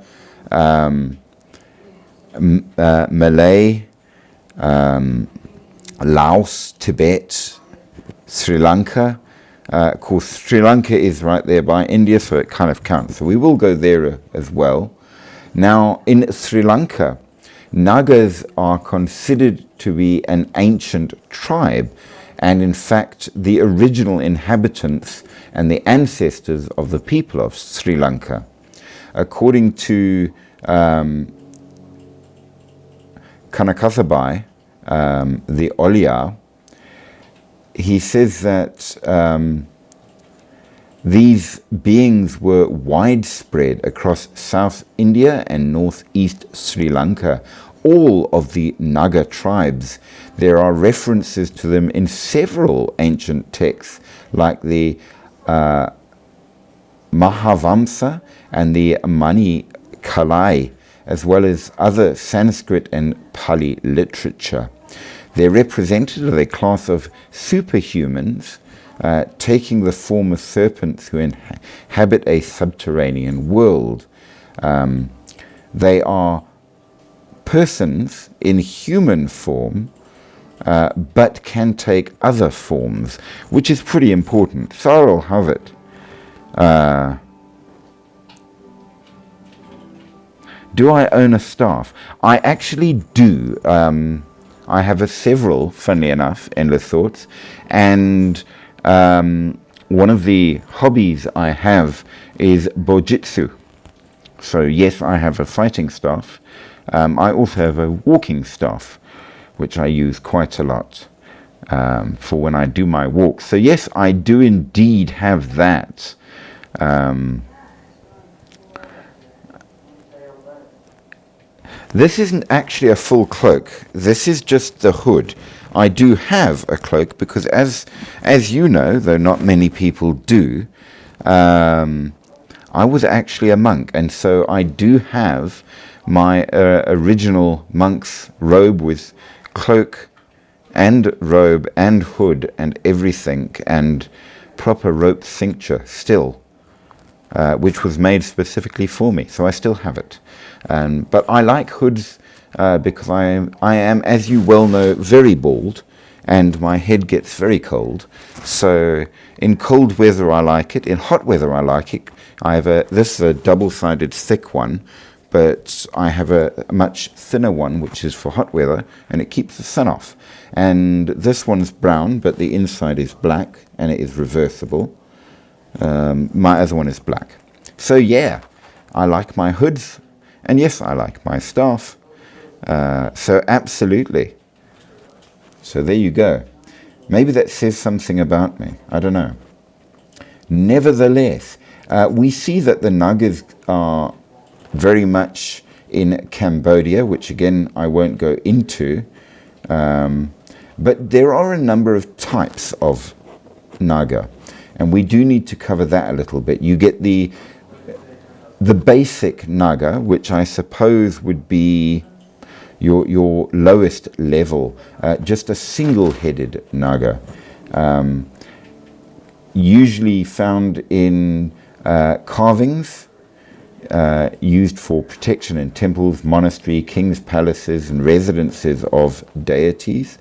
Speaker 1: Malay, Laos, Tibet, Sri Lanka. Of course, Sri Lanka is right there by India, so it kind of counts. So we will go there as well. Now, in Sri Lanka, Nagas are considered to be an ancient tribe, and in fact the original inhabitants and the ancestors of the people of Sri Lanka. According to Kanakasabai, the Olia, he says that these beings were widespread across South India and northeast Sri Lanka. All of the Naga tribes, there are references to them in several ancient texts, like the Mahavamsa and the Mani Kalai, as well as other Sanskrit and Pali literature. They're represented as a class of superhumans, taking the form of serpents who inhabit a subterranean world. They are persons in human form, but can take other forms, which is pretty important. Sarl have it. Do I own a staff? I actually do. I have several, funnily enough, Endless Thoughts, and one of the hobbies I have is Bojitsu. So yes, I have a fighting staff. I also have a walking staff, which I use quite a lot for when I do my walks. So yes, I do indeed have that. This isn't actually a full cloak. This is just the hood. I do have a cloak because, as you know, though not many people do, I was actually a monk, and so I do have my original monk's robe with cloak and robe and hood and everything, and proper rope cincture still, which was made specifically for me, so I still have it. But I like hoods because I am, as you well know, very bald, and my head gets very cold. So in cold weather I like it. In hot weather I like it. This is a double-sided thick one, but I have a much thinner one, which is for hot weather, and it keeps the sun off. And this one's brown, but the inside is black, and it is reversible. My other one is black. So yeah, I like my hoods, and yes, I like my staff. So absolutely. So there you go. Maybe that says something about me. I don't know. Nevertheless, we see that the Nagas are very much in Cambodia, which again I won't go into. But there are a number of types of Naga, and we do need to cover that a little bit. You get the basic Naga, which I suppose would be your lowest level, just a single-headed Naga, usually found in carvings, used for protection in temples, monastery, kings' palaces, and residences of deities.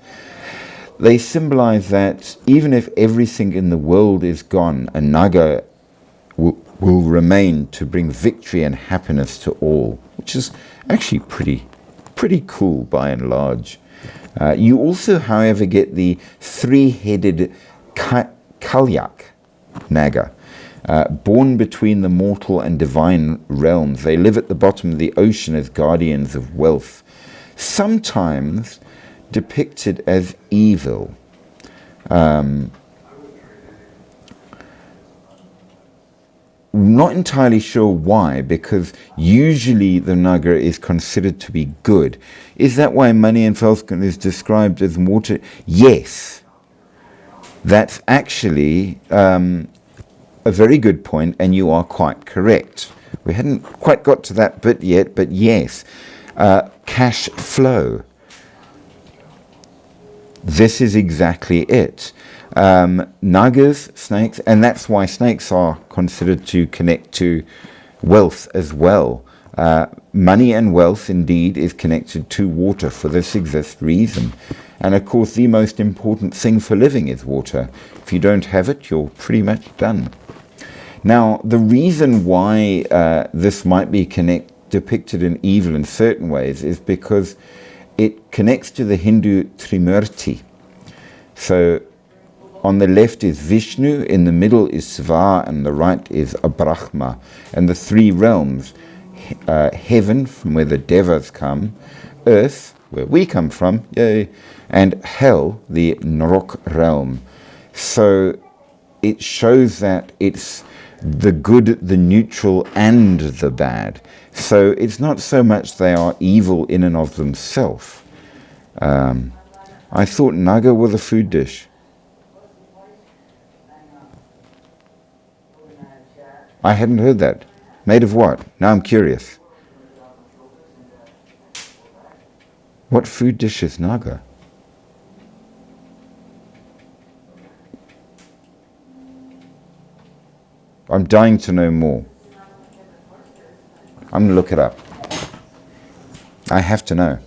Speaker 1: They symbolize that even if everything in the world is gone, a Naga will remain to bring victory and happiness to all, which is actually pretty cool by and large. You also, however, get the three-headed Kalyak Naga, born between the mortal and divine realms. They live at the bottom of the ocean as guardians of wealth, sometimes depicted as evil. Not entirely sure why, because usually the Naga is considered to be good. Is that why Money and Falcon is described as water? Yes. That's actually a very good point, and you are quite correct. We hadn't quite got to that bit yet, but yes. Cash flow. This is exactly it. Nagas, snakes, and that's why snakes are considered to connect to wealth as well. Money and wealth, indeed, is connected to water for this exact reason. And of course, the most important thing for living is water. If you don't have it, you're pretty much done. Now, the reason why this might be depicted in evil in certain ways is because it connects to the Hindu Trimurti. So on the left is Vishnu, in the middle is Shiva, and the right is Brahma. And the three realms, heaven, from where the Devas come, earth, where we come from, yay, and hell, the Narok realm. So it shows that it's the good, the neutral, and the bad. So it's not so much they are evil in and of themselves. I thought Naga was a food dish. I hadn't heard that. Made of what? Now I'm curious. What food dish is Naga? I'm dying to know more. I'm going to look it up. I have to know.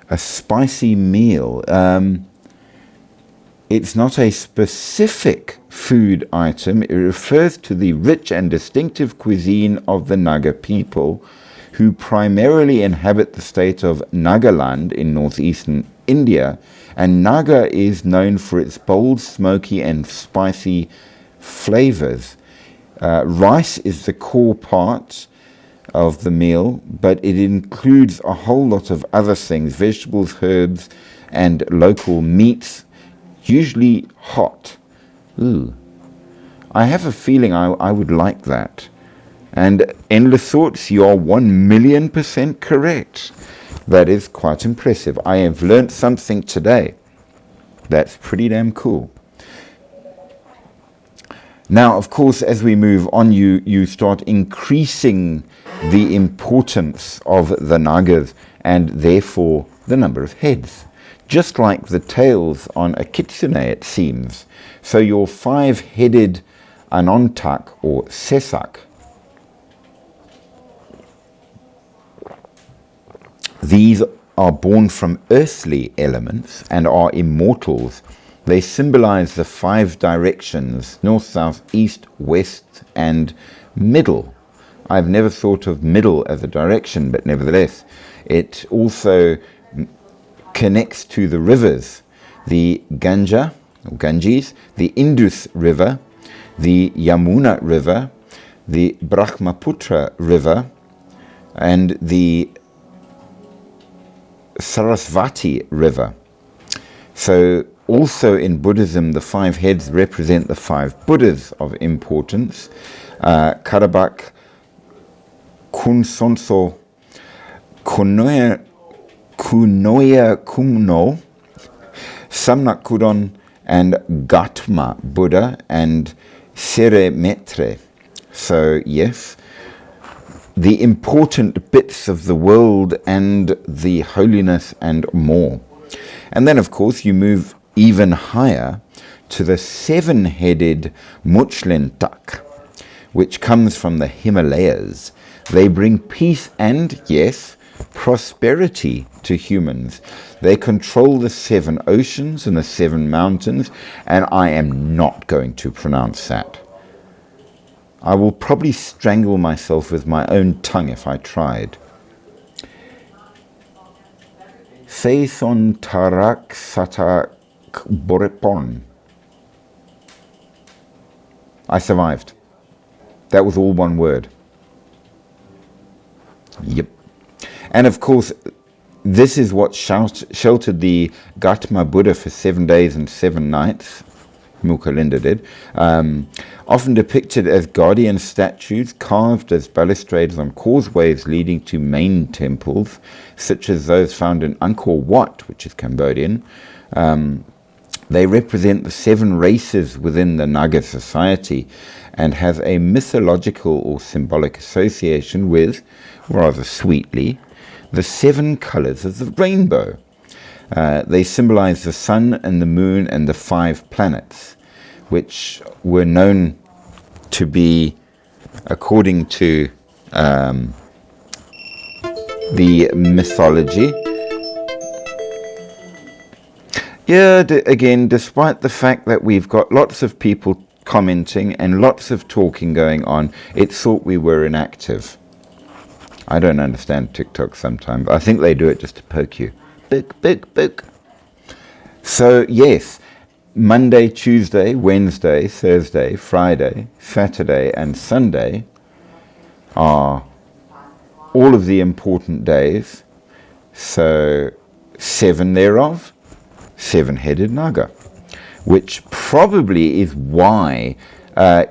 Speaker 1: A spicy meal. It's not a specific food item. It refers to the rich and distinctive cuisine of the Naga people, who primarily inhabit the state of Nagaland in northeastern India. And Naga is known for its bold, smoky, and spicy flavors. Rice is the core part of the meal, but it includes a whole lot of other things: vegetables, herbs, and local meats, usually hot. Ooh. I have a feeling I would like that. And Endless Thoughts, you are 1,000,000% correct. That is quite impressive. I have learnt something today. That's pretty damn cool. Now, of course, as we move on, you start increasing the importance of the Nagas and therefore the number of heads. just like the tails on a kitsune, it seems. So your 5-headed Anantak or Sesak, these are born from earthly elements and are immortals. They symbolize the 5 directions: north, south, east, west, and middle. I've never thought of middle as a direction, but nevertheless, it also connects to the rivers, the Ganga, or Ganges, the Indus River, the Yamuna River, the Brahmaputra River, and the Sarasvati River. So also in Buddhism, the 5 heads represent the 5 Buddhas of importance: Karabak, Kunsonso, Kunoya Kumno, Samnak Kudon, and Gautama Buddha, and Seremetre. So yes, the important bits of the world and the holiness and more. And then of course you move even higher to the 7-headed Muchlentak, which comes from the Himalayas. They bring peace and, yes, prosperity to humans. They control the 7 oceans and the 7 mountains, and I am not going to pronounce that. I will probably strangle myself with my own tongue if I tried. Seison Tarak Satak Borepon. I survived. That was all one word. Yep. And of course, this is what sheltered the Gautama Buddha for 7 days and 7 nights. Mukhalinda did. Often depicted as guardian statues carved as balustrades on causeways leading to main temples, such as those found in Angkor Wat, which is Cambodian. They represent the 7 races within the Naga society and have a mythological or symbolic association with, rather sweetly, the 7 colors of the rainbow. They symbolize the sun and the moon and the 5 planets, which were known to be, according to the mythology. Yeah, again, despite the fact that we've got lots of people commenting and lots of talking going on, it's thought we were inactive. I don't understand TikTok sometimes. I think they do it just to poke you. Poke. So, yes, Monday, Tuesday, Wednesday, Thursday, Friday, Saturday, and Sunday are all of the important days. So, 7 thereof, 7-headed Naga, which probably is why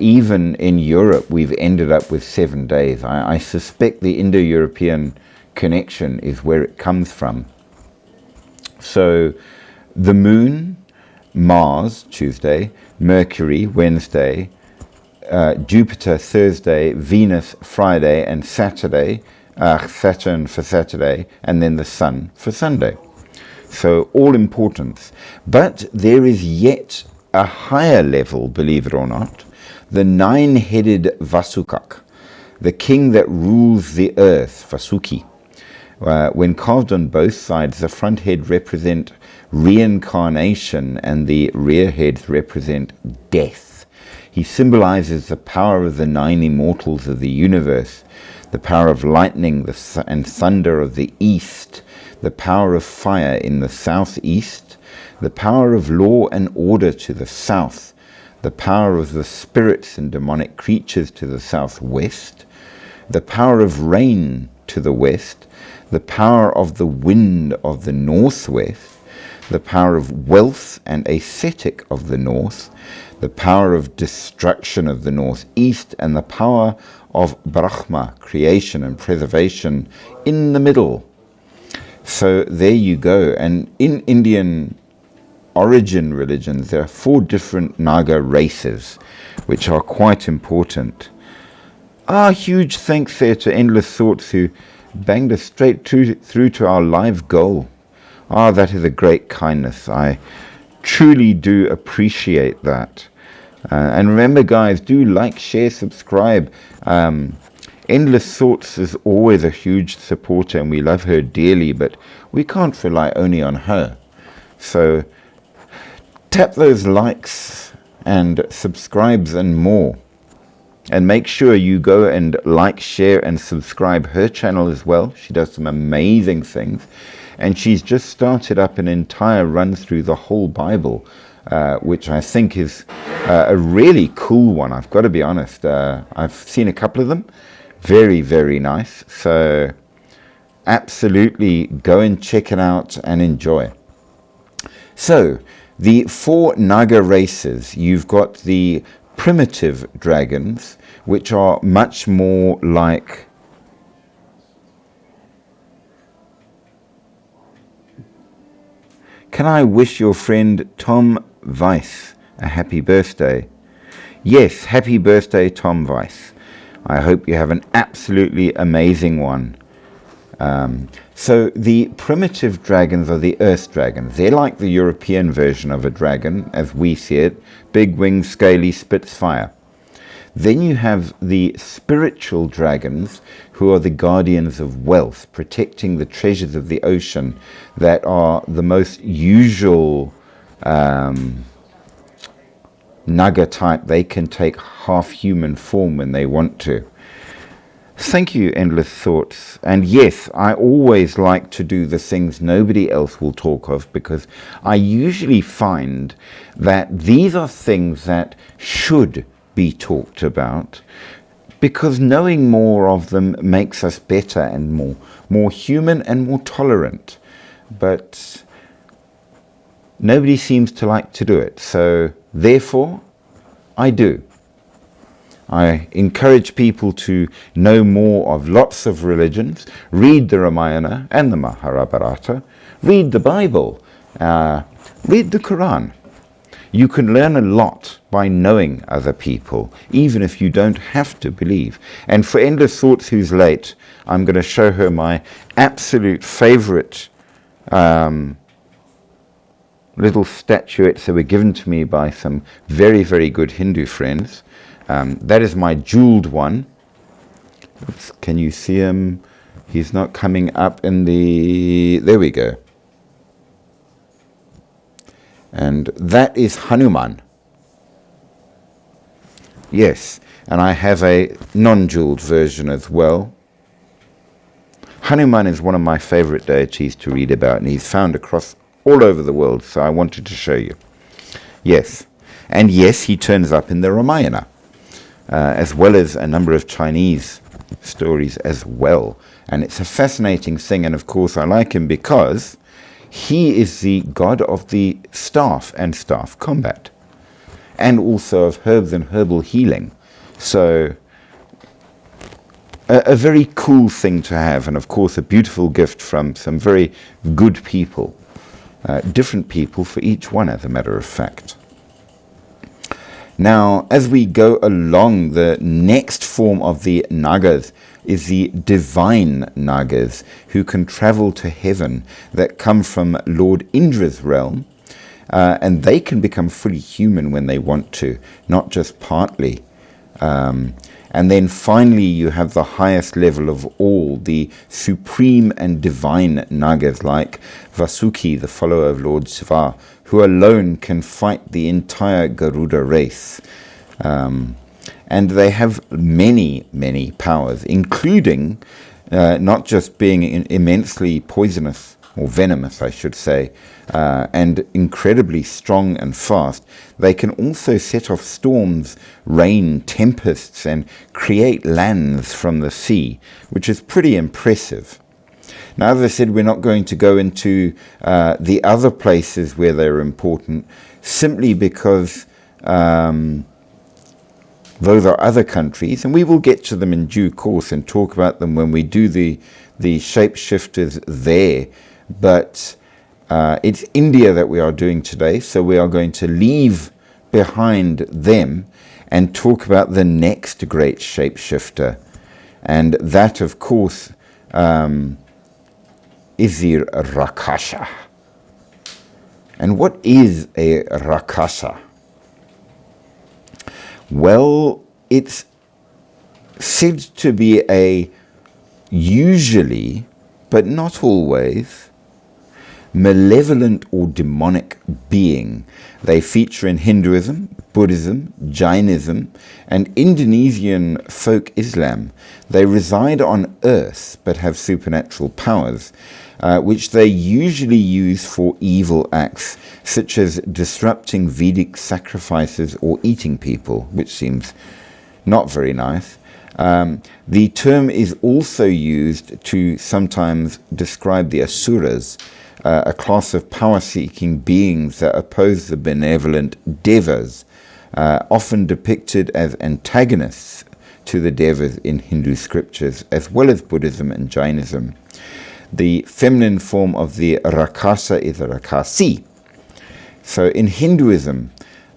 Speaker 1: even in Europe we've ended up with 7 days. I suspect the Indo-European connection is where it comes from. So the moon, Mars, Tuesday, Mercury, Wednesday, Jupiter, Thursday, Venus, Friday, and Saturday, Saturn for Saturday, and then the sun for Sunday. So all importance. But there is yet a higher level, believe it or not, the 9-headed Vasukak, the king that rules the earth, Vasuki. When carved on both sides, the front head represent reincarnation and the rear heads represent death. He symbolizes the power of the 9 immortals of the universe, the power of lightning and thunder of the east, the power of fire in the southeast, the power of law and order to the south, the power of the spirits and demonic creatures to the southwest, the power of rain to the west, the power of the wind of the northwest, the power of wealth and ascetic of the north, the power of destruction of the northeast, and the power of Brahma, creation and preservation, in the middle. So there you go. And in Indian origin religions, there are 4 different Naga races, which are quite important. Huge thanks there to Endless Thoughts, who banged us straight through to our live goal. Ah, that is a great kindness. I truly do appreciate that. And remember, guys, do like, share, subscribe. Endless Thoughts is always a huge supporter, and we love her dearly, but we can't rely only on her. So tap those likes and subscribes and more. And make sure you go and like, share, and subscribe her channel as well. She does some amazing things. And she's just started up an entire run through the whole Bible, which I think is a really cool one. I've got to be honest. I've seen a couple of them. Very, very nice. So absolutely go and check it out and enjoy. So the 4 Naga races, you've got the primitive dragons, which are much more like Can I wish your friend Tom Weiss a happy birthday? Yes, happy birthday, Tom Weiss. I hope you have an absolutely amazing one. So the primitive dragons are the earth dragons. They're like the European version of a dragon, as we see it. Big wings, scaly, spits fire. Then you have the spiritual dragons, who are the guardians of wealth, protecting the treasures of the ocean, that are the most usual Naga type. They can take half human form when they want to. Thank you, Endless Thoughts. And yes, I always like to do the things nobody else will talk of, because I usually find that these are things that should be talked about, because knowing more of them makes us better and more human and more tolerant. But nobody seems to like to do it, so therefore I do. I encourage people to know more of lots of religions, read the Ramayana and the Mahabharata, read the Bible, read the Quran. You can learn a lot by knowing other people, even if you don't have to believe. And for Endless Thoughts, who's late, I'm going to show her my absolute favorite little statuettes that were given to me by some very, very good Hindu friends. That is my jeweled one. Oops, can you see him? He's not coming up in the... There we go. And that is Hanuman. Yes, and I have a non-jeweled version as well. Hanuman is one of my favorite deities to read about, and he's found across all over the world, so I wanted to show you. Yes, and yes, he turns up in the Ramayana, as well as a number of Chinese stories as well. And it's a fascinating thing, and of course I like him because he is the god of the staff and staff combat, and also of herbs and herbal healing. So a very cool thing to have, and of course a beautiful gift from some very good people, different people for each one, as a matter of fact. Now, as we go along, the next form of the Nagas is the divine Nagas, who can travel to heaven, that come from Lord Indra's realm, and they can become fully human when they want to, not just partly. And then finally you have the highest level of all, the supreme and divine Nagas, like Vasuki, the follower of Lord Shiva, who alone can fight the entire Garuda race. And they have many, many powers, including not just being immensely poisonous, or venomous, I should say, and incredibly strong and fast. They can also set off storms, rain, tempests, and create lands from the sea, which is pretty impressive. Now, as I said, we're not going to go into the other places where they're important, simply because those are other countries, and we will get to them in due course and talk about them when we do the shapeshifters there. But it's India that we are doing today, so we are going to leave behind them and talk about the next great shapeshifter. And that, of course, is the Rakasha. And what is a Rakasa? Well, it's said to be a usually, but not always, malevolent or demonic being. They feature in Hinduism, Buddhism, Jainism, and Indonesian folk Islam. They reside on earth but have supernatural powers, which they usually use for evil acts, such as disrupting Vedic sacrifices or eating people, which seems not very nice. The term is also used to sometimes describe the Asuras, a class of power-seeking beings that oppose the benevolent Devas, often depicted as antagonists to the Devas in Hindu scriptures, as well as Buddhism and Jainism. The feminine form of the Rakasa is a Rakasi. So in Hinduism,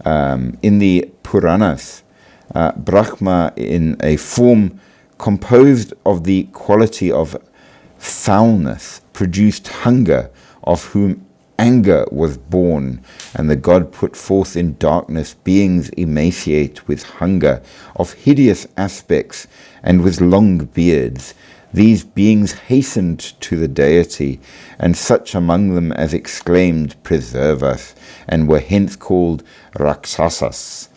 Speaker 1: in the Puranas, Brahma, in a form composed of the quality of foulness, produced hunger, of whom anger was born, and the god put forth in darkness beings emaciate with hunger, of hideous aspects, and with long beards. These beings hastened to the deity, and such among them as exclaimed, "Preserve us," and were hence called Raksasas.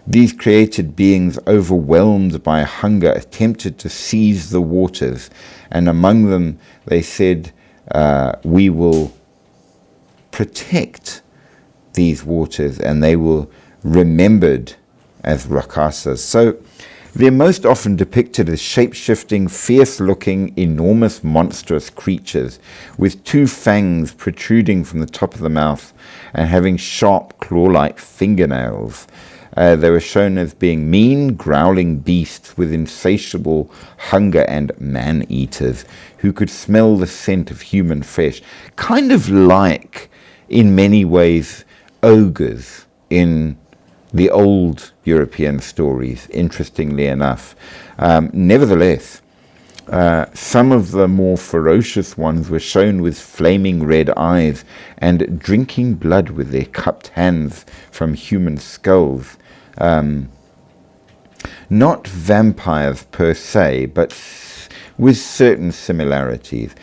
Speaker 1: These created beings, overwhelmed by hunger, attempted to seize the waters, and among them they said, we will protect these waters, and they were remembered as Rakasas. So they're most often depicted as shape-shifting, fierce-looking, enormous, monstrous creatures with two fangs protruding from the top of the mouth and having sharp, claw-like fingernails. They were shown as being mean, growling beasts with insatiable hunger and man-eaters who could smell the scent of human flesh, kind of like, in many ways, ogres in the old European stories, interestingly enough. Nevertheless, some of the more ferocious ones were shown with flaming red eyes and drinking blood with their cupped hands from human skulls. Not vampires per se, but with certain similarities.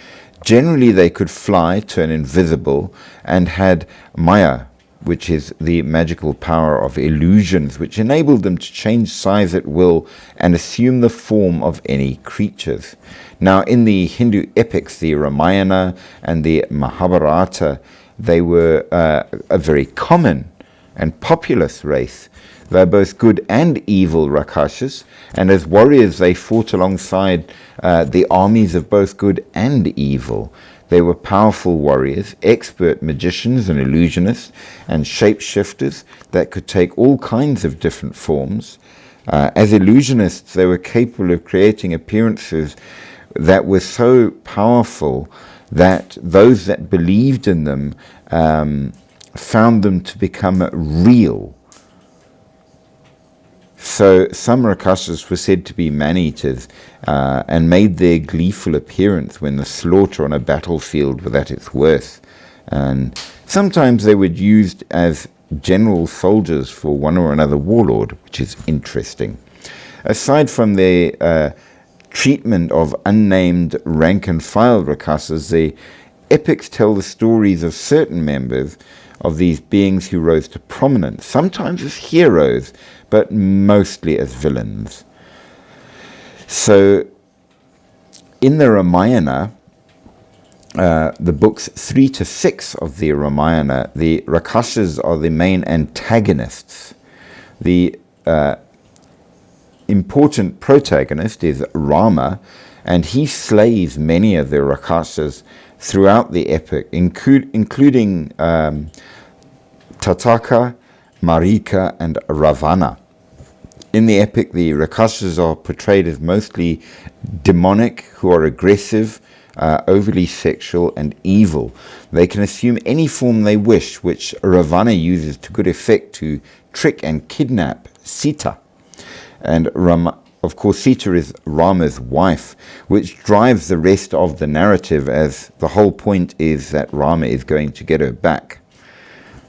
Speaker 1: Generally, they could fly, turn invisible, and had Maya, which is the magical power of illusions, which enabled them to change size at will and assume the form of any creatures. Now, in the Hindu epics, the Ramayana and the Mahabharata, they were a very common and populous race. They're both good and evil Rakshasas, and as warriors they fought alongside the armies of both good and evil. They were powerful warriors, expert magicians and illusionists, and shapeshifters that could take all kinds of different forms. As illusionists, they were capable of creating appearances that were so powerful that those that believed in them found them to become real. So some Rakshasas were said to be man-eaters and made their gleeful appearance when the slaughter on a battlefield was at its worst. And sometimes they were used as general soldiers for one or another warlord, which is interesting. Aside from their treatment of unnamed rank-and-file Rakshasas, the epics tell the stories of certain members of these beings who rose to prominence, sometimes as heroes, but mostly as villains. So, in the Ramayana, the books 3 to 6 of the Ramayana, the Rakshasas are the main antagonists. The important protagonist is Rama, and he slays many of the Rakshasas throughout the epic, including Tataka, Marika, and Ravana. In the epic, the Rakshasas are portrayed as mostly demonic, who are aggressive, overly sexual, and evil. They can assume any form they wish, which Ravana uses to good effect to trick and kidnap Sita. And of course, Sita is Rama's wife, which drives the rest of the narrative, as the whole point is that Rama is going to get her back.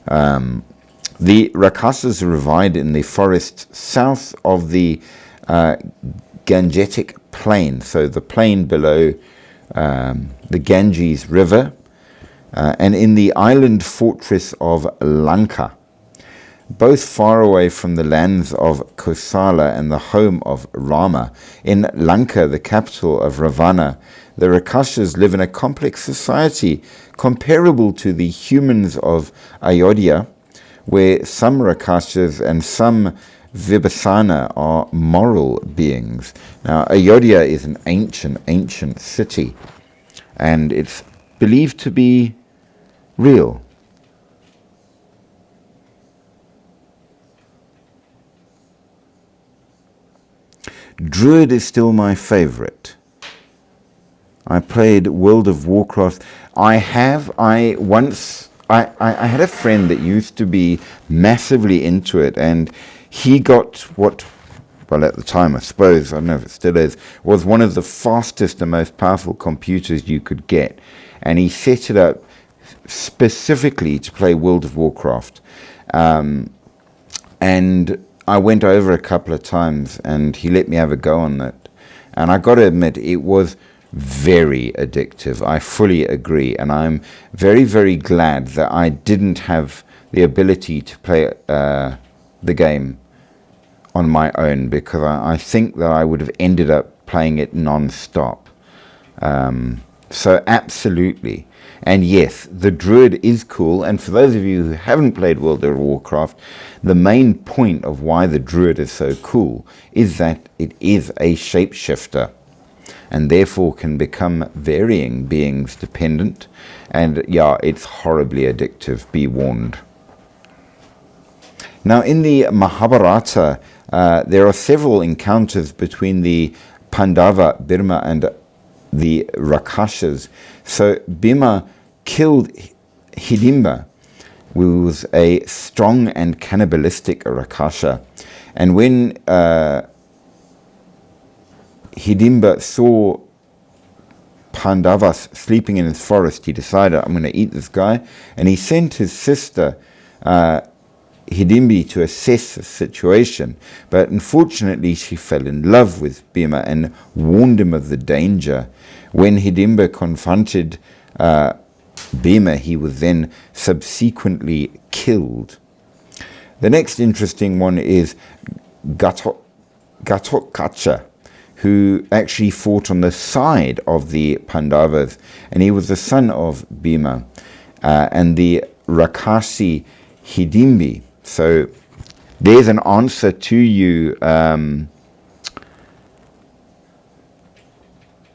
Speaker 1: The Rakshasas reside in the forest south of the Gangetic plain, so the plain below the Ganges River, and in the island fortress of Lanka, both far away from the lands of Kosala and the home of Rama. In Lanka, the capital of Ravana, the Rakshasas live in a complex society comparable to the humans of Ayodhya, where some Rakshasas and some Vibhasana are moral beings. Now, Ayodhya is an ancient city, and it's believed to be real. Druid is still my favorite. I played World of Warcraft. I had a friend that used to be massively into it, and he got what, well, at the time, I suppose, I don't know if it still is, was one of the fastest and most powerful computers you could get. And he set it up specifically to play World of Warcraft. And I went over a couple of times, and he let me have a go on it. And I got to admit, it was very addictive. I fully agree. And I'm very, very glad that I didn't have the ability to play the game on my own, because I think that I would have ended up playing it non-stop. So absolutely. And yes, the Druid is cool, and for those of you who haven't played World of Warcraft, the main point of why the Druid is so cool is that it is a shapeshifter, and therefore can become varying beings dependent, and yeah, it's horribly addictive, be warned. Now, in the Mahabharata, there are several encounters between the Pandava, Bhima, and the Rakshasas. So Bhima killed Hidimba, who was a strong and cannibalistic Rakshasa. And when Hidimba saw Pandavas sleeping in his forest, he decided, I'm going to eat this guy. And he sent his sister Hidimbi to assess the situation, but unfortunately she fell in love with Bhima and warned him of the danger. When Hidimba confronted Bhima, he was then subsequently killed. The next interesting one is Ghatotkacha, who actually fought on the side of the Pandavas, and he was the son of Bhima and the Rakshasi Hidimbi. So there's an answer to you,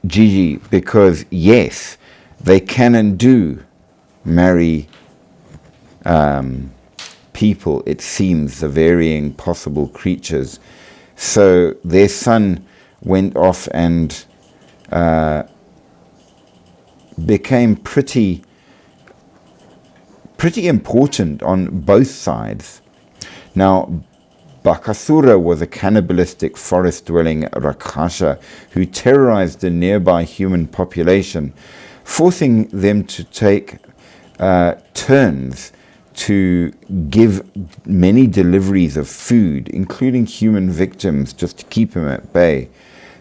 Speaker 1: Gigi, because yes, they can and do marry people, it seems, the varying possible creatures. So their son went off and became pretty important on both sides. Now, Bakasura was a cannibalistic forest-dwelling Rakshasa who terrorized the nearby human population, forcing them to take turns to give many deliveries of food, including human victims, just to keep him at bay.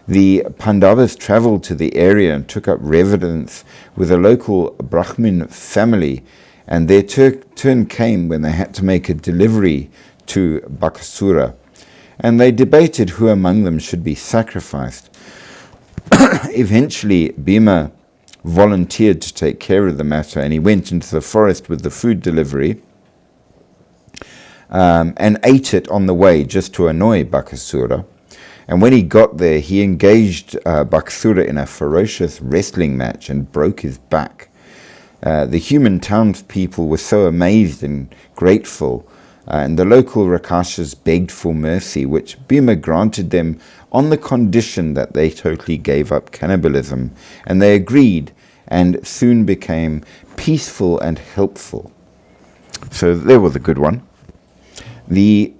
Speaker 1: The Pandavas traveled to the area and took up residence with a local Brahmin family, and their turn came when they had to make a delivery to Bakasura, and they debated who among them should be sacrificed. Eventually, Bhima volunteered to take care of the matter, and he went into the forest with the food delivery and ate it on the way just to annoy Bakasura. And when he got there, he engaged Bakasura in a ferocious wrestling match and broke his back. The human townspeople were so amazed and grateful, and the local Rakshasas begged for mercy, which Bhima granted them on the condition that they totally gave up cannibalism. And they agreed and soon became peaceful and helpful. So there was a good one. The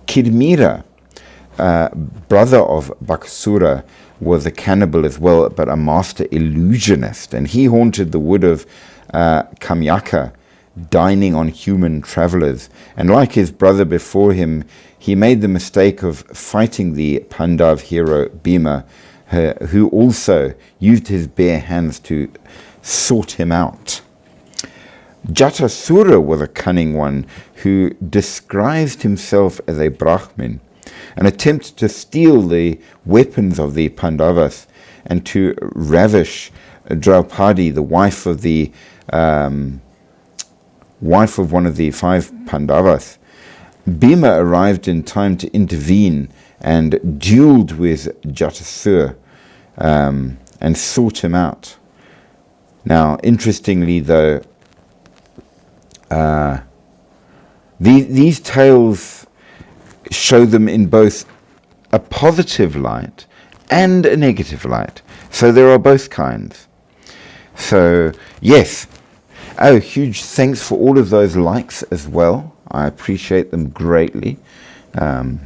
Speaker 1: Kidmira, brother of Bakasura, was a cannibal as well, but a master illusionist, and he haunted the wood of Kamyaka dining on human travelers. And like his brother before him, he made the mistake of fighting the Pandav hero Bhima, who also used his bare hands to sort him out. Jatasura was a cunning one who disguised himself as a Brahmin and attempted to steal the weapons of the Pandavas and to ravish Draupadi, the wife of one of the 5 Pandavas. Bhima arrived in time to intervene and dueled with Jatasura and sought him out. Now, interestingly, though, these tales show them in both a positive light and a negative light. So there are both kinds. So, yes. Oh, huge thanks for all of those likes as well. I appreciate them greatly. And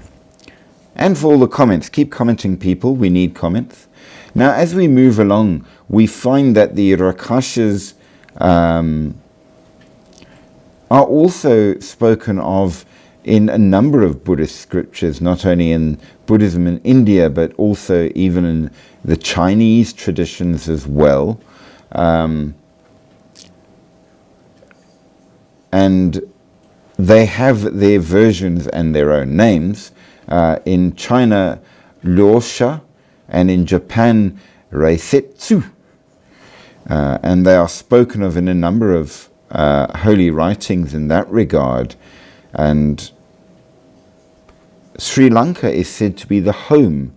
Speaker 1: for all the comments. Keep commenting, people. We need comments. Now, as we move along, we find that the Rakshasas are also spoken of in a number of Buddhist scriptures, not only in Buddhism in India, but also even in the Chinese traditions as well. And they have their versions and their own names. In China, Luosha, and in Japan, Reisetsu. And they are spoken of in a number of holy writings in that regard. And Sri Lanka is said to be the home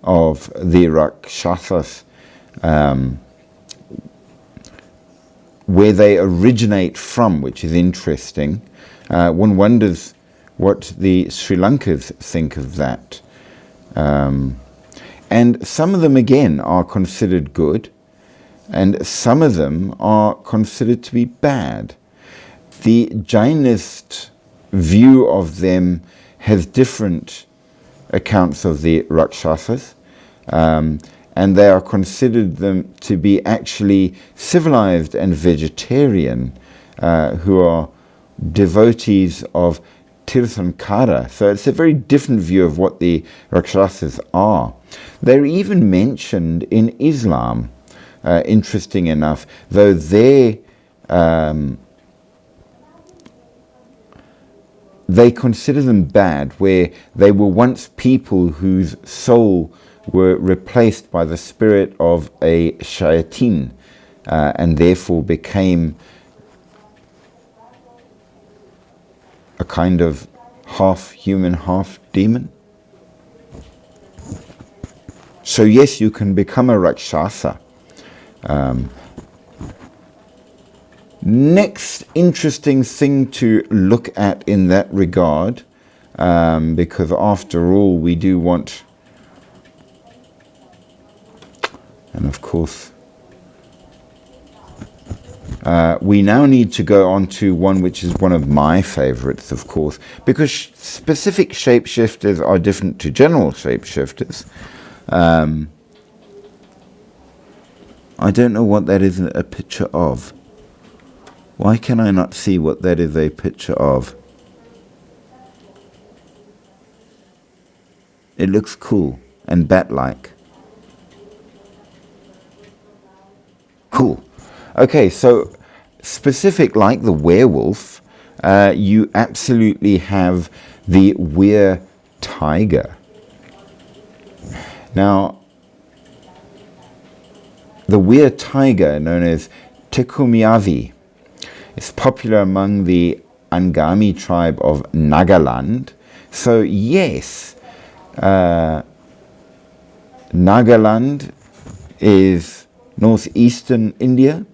Speaker 1: of the Rakshasas, where they originate from, which is interesting. One wonders what the Sri Lankans think of that. And some of them, again, are considered good, and some of them are considered to be bad. The Jainist view of them has different accounts of the Rakshasas, and they are considered them to be actually civilized and vegetarian, who are devotees of Tirthankara. So it's a very different view of what the Rakshasas are. They're even mentioned in Islam, interesting enough, though they consider them bad, where they were once people whose soul were replaced by the spirit of a shayateen, and therefore became a kind of half human, half demon. So yes, you can become a Rakshasa. Next interesting thing to look at in that regard, because after all we do want, and of course we now need to go on to one which is one of my favorites, of course, because specific shapeshifters are different to general shapeshifters. I don't know what that is a picture of. Why can I not see what that is a picture of? It looks cool and bat-like. Cool. Okay, so specific like the werewolf, you absolutely have the were tiger. Now, the were tiger, known as Tekumiavi, is popular among the Angami tribe of Nagaland. So yes, Nagaland is northeastern India,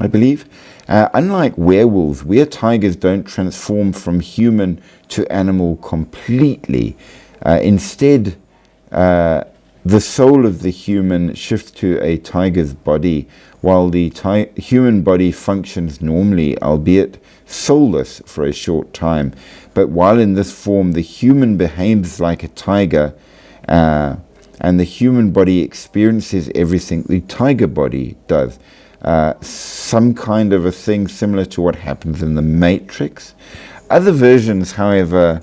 Speaker 1: I believe. Unlike werewolves, were tigers don't transform from human to animal completely. Instead, the soul of the human shifts to a tiger's body, while the human body functions normally, albeit soulless for a short time. But while in this form, the human behaves like a tiger, and the human body experiences everything the tiger body does. some kind of a thing similar to what happens in the Matrix. Other versions, however,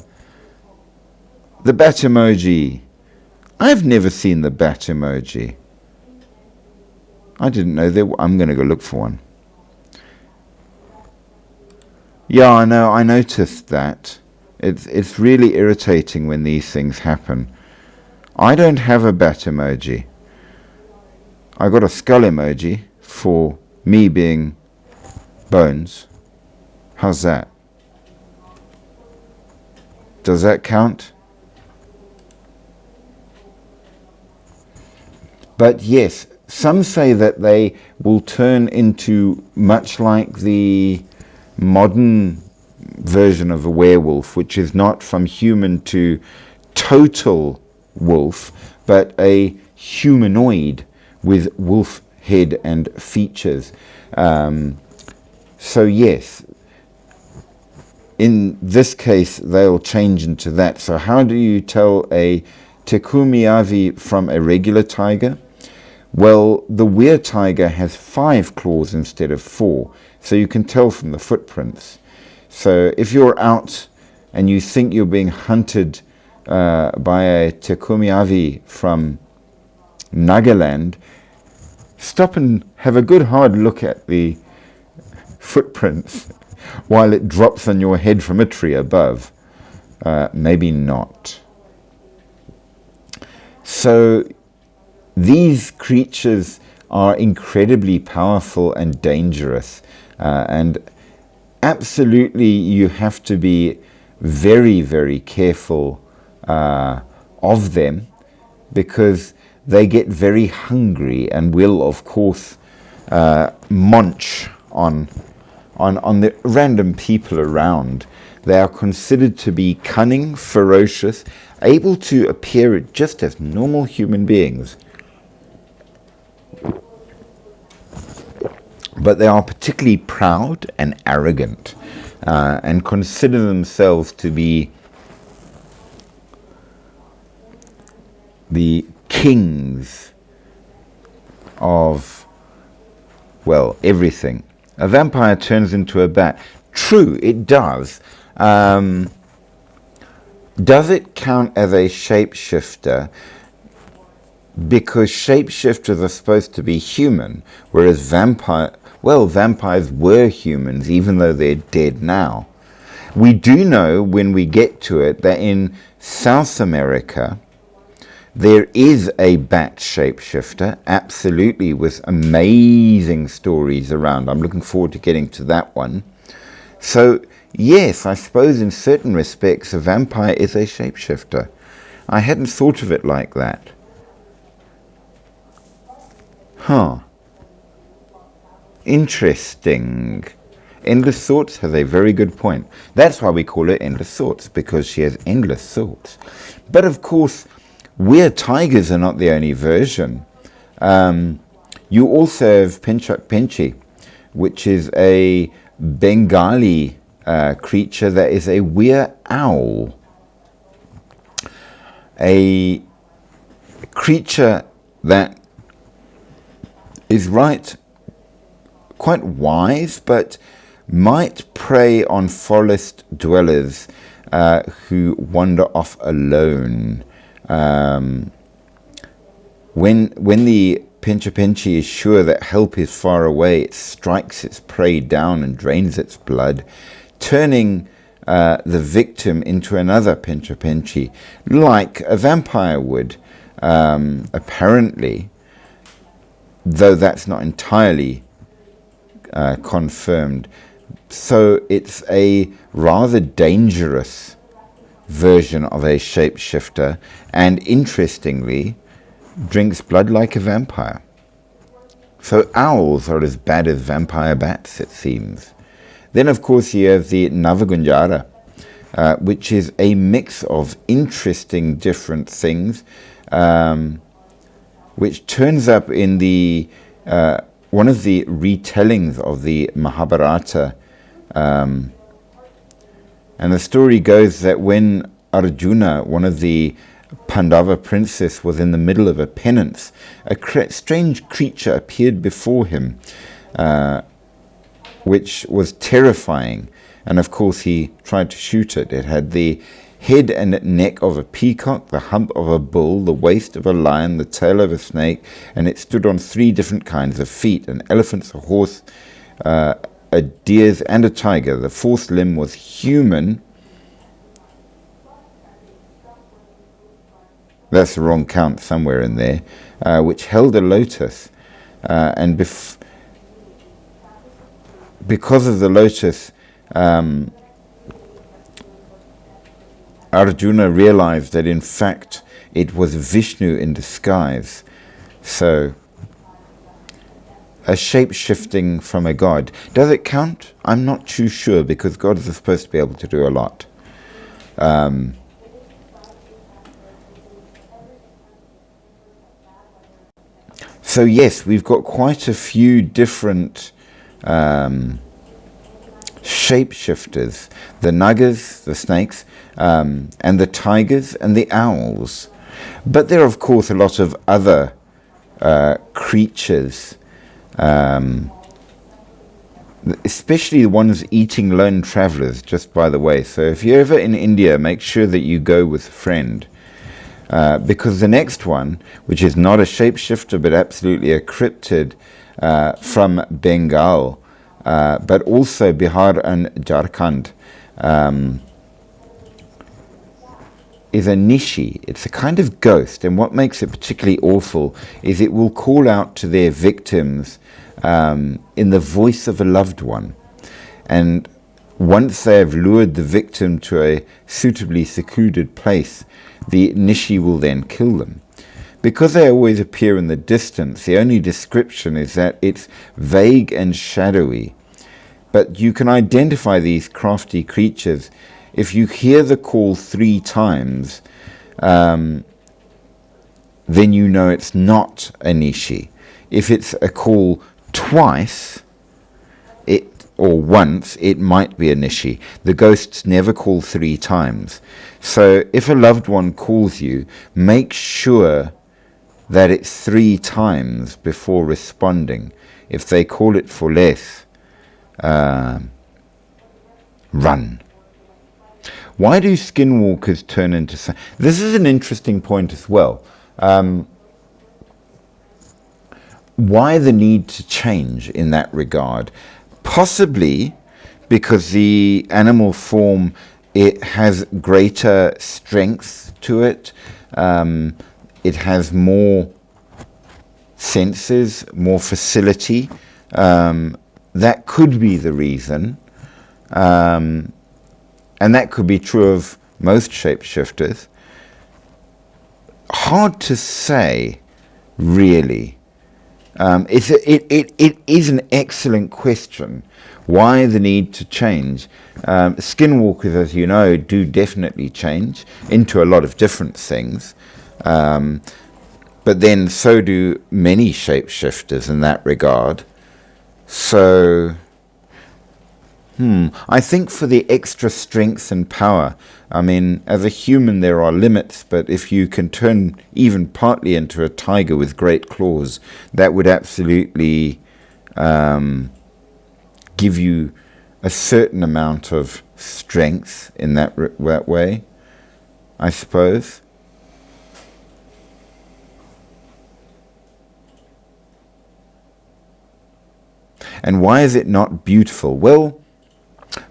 Speaker 1: the bat emoji. I've never seen the bat emoji. I didn't know there. I'm going to go look for one. Yeah, I know. I noticed that. It's really irritating when these things happen. I don't have a bat emoji. I got a skull emoji for me being Bones. How's that? Does that count? But yes, some say that they will turn into much like the modern version of a werewolf, which is not from human to total wolf, but a humanoid with wolf head and features. So yes, in this case, they'll change into that. So how do you tell a Tecumiavi from a regular tiger? Well, the Weir tiger has 5 claws instead of 4, so you can tell from the footprints. So if you're out and you think you're being hunted by a Tecumiavi from Nagaland, stop and have a good hard look at the footprints while it drops on your head from a tree above. Maybe not. So these creatures are incredibly powerful and dangerous, and absolutely you have to be very, very careful of them, because they get very hungry and will, of course, munch on the random people around. They are considered to be cunning, ferocious, able to appear just as normal human beings. But they are particularly proud and arrogant, and consider themselves to be the kings of, well, everything. A vampire turns into a bat. True, it does. Does it count as a shapeshifter? Because shapeshifters are supposed to be human, whereas vampires were humans, even though they're dead now. We do know, when we get to it, that in South America, there is a bat shapeshifter, absolutely, with amazing stories around. I'm looking forward to getting to that one. So, yes, I suppose in certain respects, a vampire is a shapeshifter. I hadn't thought of it like that. Huh. Interesting. Endless Thoughts has a very good point. That's why we call her Endless Thoughts, because she has endless thoughts. But of course, Weir tigers are not the only version. You also have Penchak Penchi, which is a Bengali creature that is a Weir owl. A creature that is quite wise, but might prey on forest dwellers who wander off alone. When the Penchi is sure that help is far away, it strikes its prey down and drains its blood, turning the victim into another Penchi, like a vampire would, apparently, though that's not entirely confirmed. So it's a rather dangerous version of a shapeshifter, and interestingly, drinks blood like a vampire. So owls are as bad as vampire bats, it seems. Then, of course, you have the Navagunjara, which is a mix of interesting different things, which turns up in the one of the retellings of the Mahabharata. And the story goes that when Arjuna, one of the Pandava princes, was in the middle of a penance, a strange creature appeared before him, which was terrifying. And of course he tried to shoot it. It had the head and neck of a peacock, the hump of a bull, the waist of a lion, the tail of a snake, and it stood on 3 different kinds of feet: an elephant's, a horse, a deer's, and a tiger. The 4th limb was human. That's the wrong count somewhere in there, which held a lotus, and because of the lotus, Arjuna realized that in fact it was Vishnu in disguise. So, a shape-shifting from a god. Does it count? I'm not too sure, because gods are supposed to be able to do a lot. So yes, we've got quite a few different shapeshifters: the nagas, the snakes, and the tigers and the owls. But there are, of course, a lot of other creatures, especially the ones eating lone travelers, just by the way. So if you're ever in India, make sure that you go with a friend. Because the next one, which is not a shapeshifter but absolutely a cryptid from Bengal, but also Bihar and Jharkhand, is a nishi. It's a kind of ghost, and what makes it particularly awful is it will call out to their victims in the voice of a loved one. And once they have lured the victim to a suitably secluded place, the nishi will then kill them. Because they always appear in the distance, the only description is that it's vague and shadowy. But you can identify these crafty creatures if you hear the call 3 times, then you know it's not a nishi. If it's a call twice, or once, it might be a nishi. The ghosts never call 3 times. So if a loved one calls you, make sure that it's 3 times before responding. If they call it for less, run. Why do skinwalkers turn into... This is an interesting point as well. Why the need to change in that regard? Possibly because the animal form, it has greater strength to it. It has more senses, more facility. That could be the reason. And that could be true of most shapeshifters. Hard to say, really. It is an excellent question. Why the need to change? Skinwalkers, as you know, do definitely change into a lot of different things. But then so do many shapeshifters in that regard. So... I think for the extra strength and power, I mean, as a human there are limits, but if you can turn even partly into a tiger with great claws, that would absolutely give you a certain amount of strength in that way, I suppose. And why is it not beautiful? Well,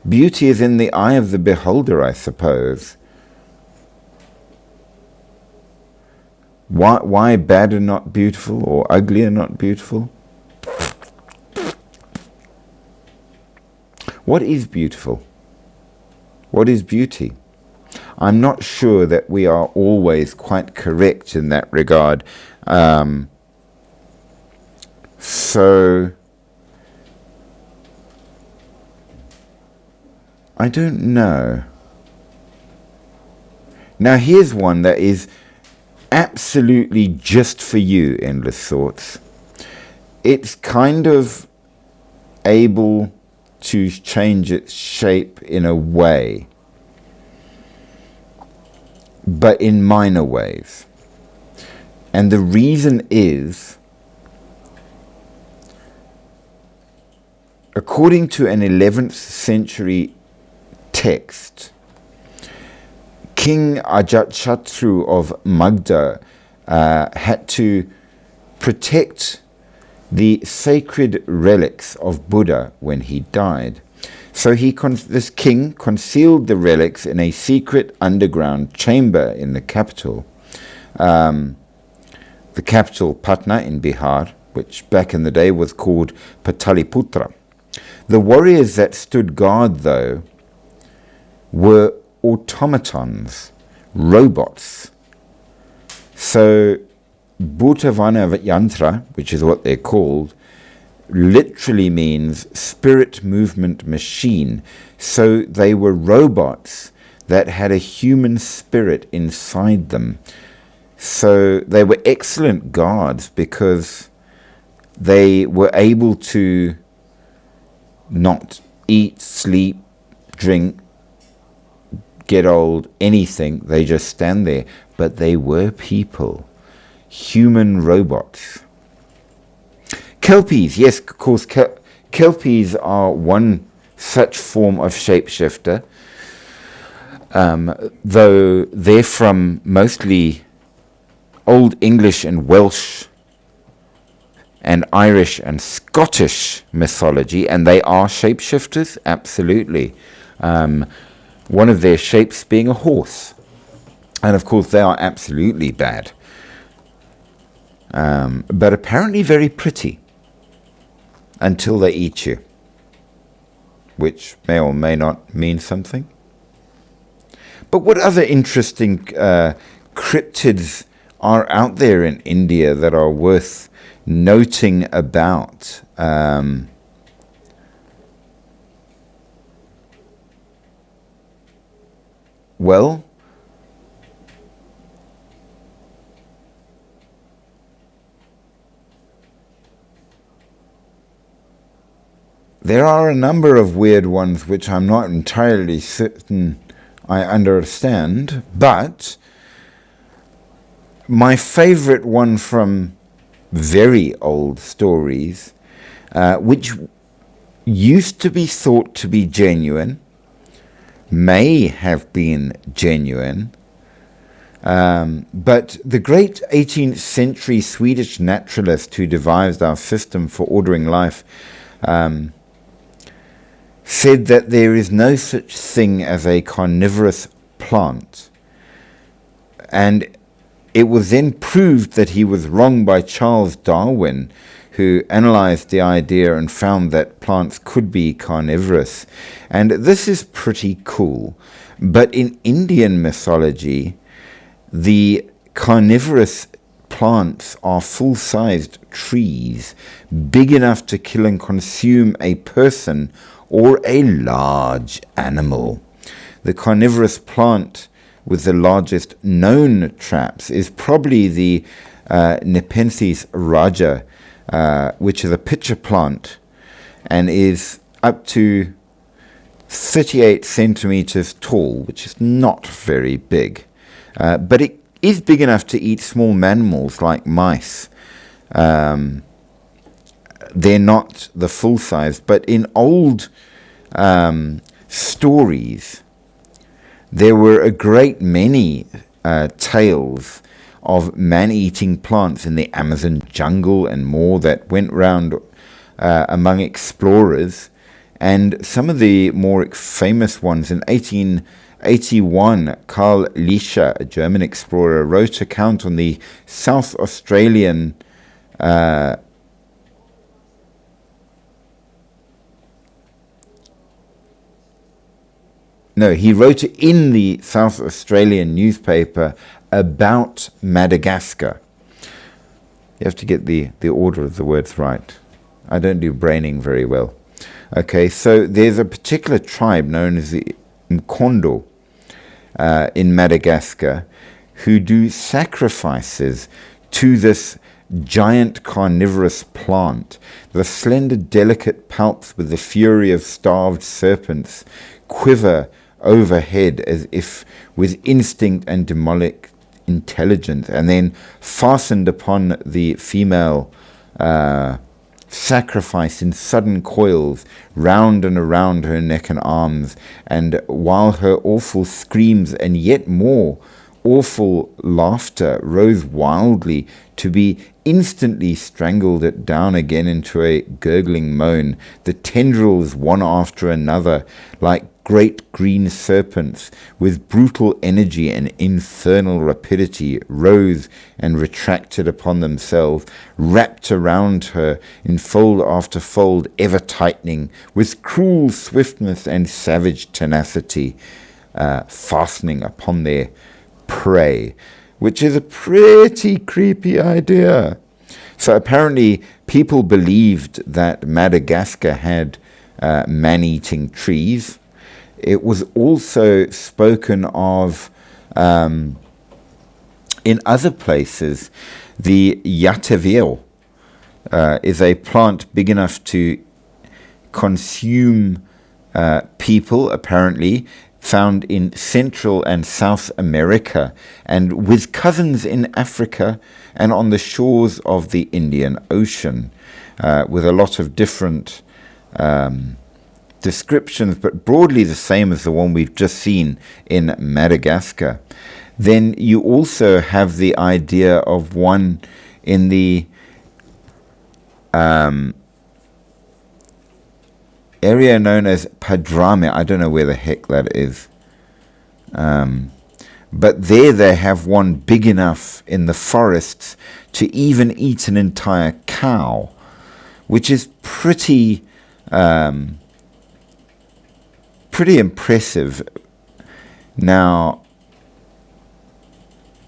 Speaker 1: beauty is in the eye of the beholder, I suppose. Why bad and not beautiful, or ugly and not beautiful? What is beautiful? What is beauty? I'm not sure that we are always quite correct in that regard. So... I don't know. Now here's one that is absolutely just for you, Endless Thoughts. It's kind of able to change its shape in a way, but in minor ways. And the reason is according to an 11th century text, King Ajatashatru of Magda had to protect the sacred relics of Buddha when he died. So this king concealed the relics in a secret underground chamber in the capital. The capital, Patna in Bihar, which back in the day was called Pataliputra. The warriors that stood guard, though, were automatons, robots. So Bhutavana Yantra, which is what they're called, literally means spirit movement machine. So they were robots that had a human spirit inside them. So they were excellent guards because they were able to not eat, sleep, drink, get old, anything. They just stand there. But they were people, human robots. Kelpies, yes, of course, Kelpies are one such form of shapeshifter, though they're from mostly Old English and Welsh and Irish and Scottish mythology, and they are shapeshifters, absolutely. One of their shapes being a horse. And of course they are absolutely bad. But apparently very pretty until they eat you, which may or may not mean something. But what other interesting cryptids are out there in India that are worth noting about? Well, there are a number of weird ones which I'm not entirely certain I understand, but my favorite one from very old stories, which used to be thought to be genuine, may have been genuine, but the great 18th century Swedish naturalist who devised our system for ordering life said that there is no such thing as a carnivorous plant. And it was then proved that he was wrong by Charles Darwin, who analyzed the idea and found that plants could be carnivorous. And this is pretty cool. But in Indian mythology, the carnivorous plants are full-sized trees, big enough to kill and consume a person or a large animal. The carnivorous plant with the largest known traps is probably the Nepenthes raja, which is a pitcher plant and is up to 38 centimeters tall, which is not very big. But it is big enough to eat small mammals like mice. They're not the full size, but in old stories, there were a great many tales of man-eating plants in the Amazon jungle and more that went round among explorers. And some of the more famous ones, in 1881, Carl Liescher, a German explorer, wrote an account on the South Australian he wrote it in the South Australian newspaper about Madagascar. You have to get the order of the words right. I don't do braining very well. Okay, so there's a particular tribe known as the Mkondo in Madagascar who do sacrifices to this giant carnivorous plant. The slender, delicate palps with the fury of starved serpents quiver overhead as if with instinct and demonic intelligence, and then fastened upon the female sacrifice in sudden coils round and around her neck and arms, and while her awful screams and yet more awful laughter rose wildly to be instantly strangled it down again into a gurgling moan, the tendrils one after another, like great green serpents, with brutal energy and infernal rapidity, rose and retracted upon themselves, wrapped around her in fold after fold, ever tightening, with cruel swiftness and savage tenacity, fastening upon their prey, which is a pretty creepy idea. So apparently people believed that Madagascar had man-eating trees. It was also spoken of in other places. The Yataville is a plant big enough to consume people, apparently, found in Central and South America, and with cousins in Africa and on the shores of the Indian Ocean, with a lot of different descriptions, but broadly the same as the one we've just seen in Madagascar. Then you also have the idea of one in the area known as Padrame. I don't know where the heck that is. But there they have one big enough in the forests to even eat an entire cow, which is pretty impressive. Now,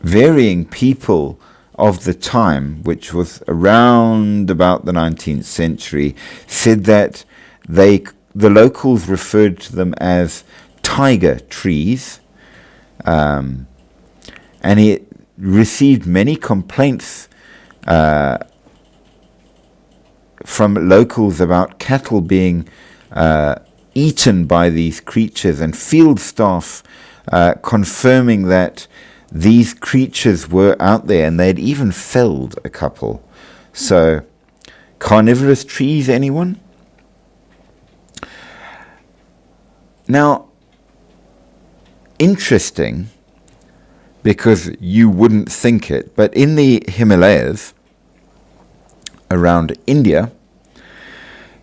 Speaker 1: varying people of the time, which was around about the 19th century, said that the locals referred to them as tiger trees, and he received many complaints from locals about cattle being eaten by these creatures, and field staff confirming that these creatures were out there, and they'd even felled a couple. So, carnivorous trees, anyone? Now, interesting, because you wouldn't think it, but in the Himalayas around India,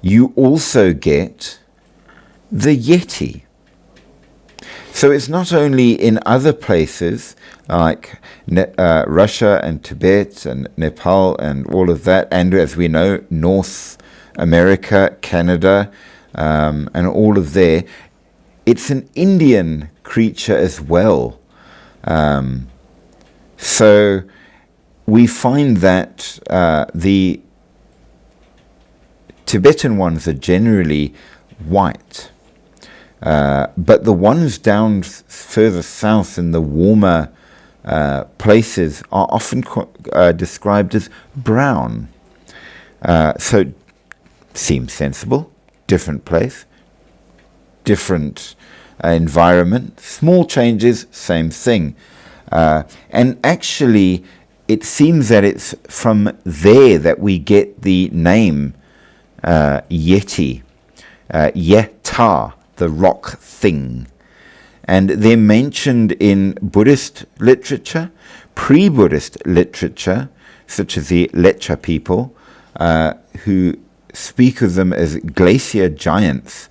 Speaker 1: you also get the Yeti. So it's not only in other places like Russia and Tibet and Nepal and all of that, and as we know, North America, Canada, and all of there. It's an Indian creature as well. So we find that the Tibetan ones are generally white. But the ones down further south in the warmer places are often described as brown. So seems sensible. Different place, different environment, small changes, same thing. And actually, it seems that it's from there that we get the name Yeti, Yeta, the rock thing. And they're mentioned in Buddhist literature, pre-Buddhist literature, such as the Lecha people, who speak of them as glacier giants,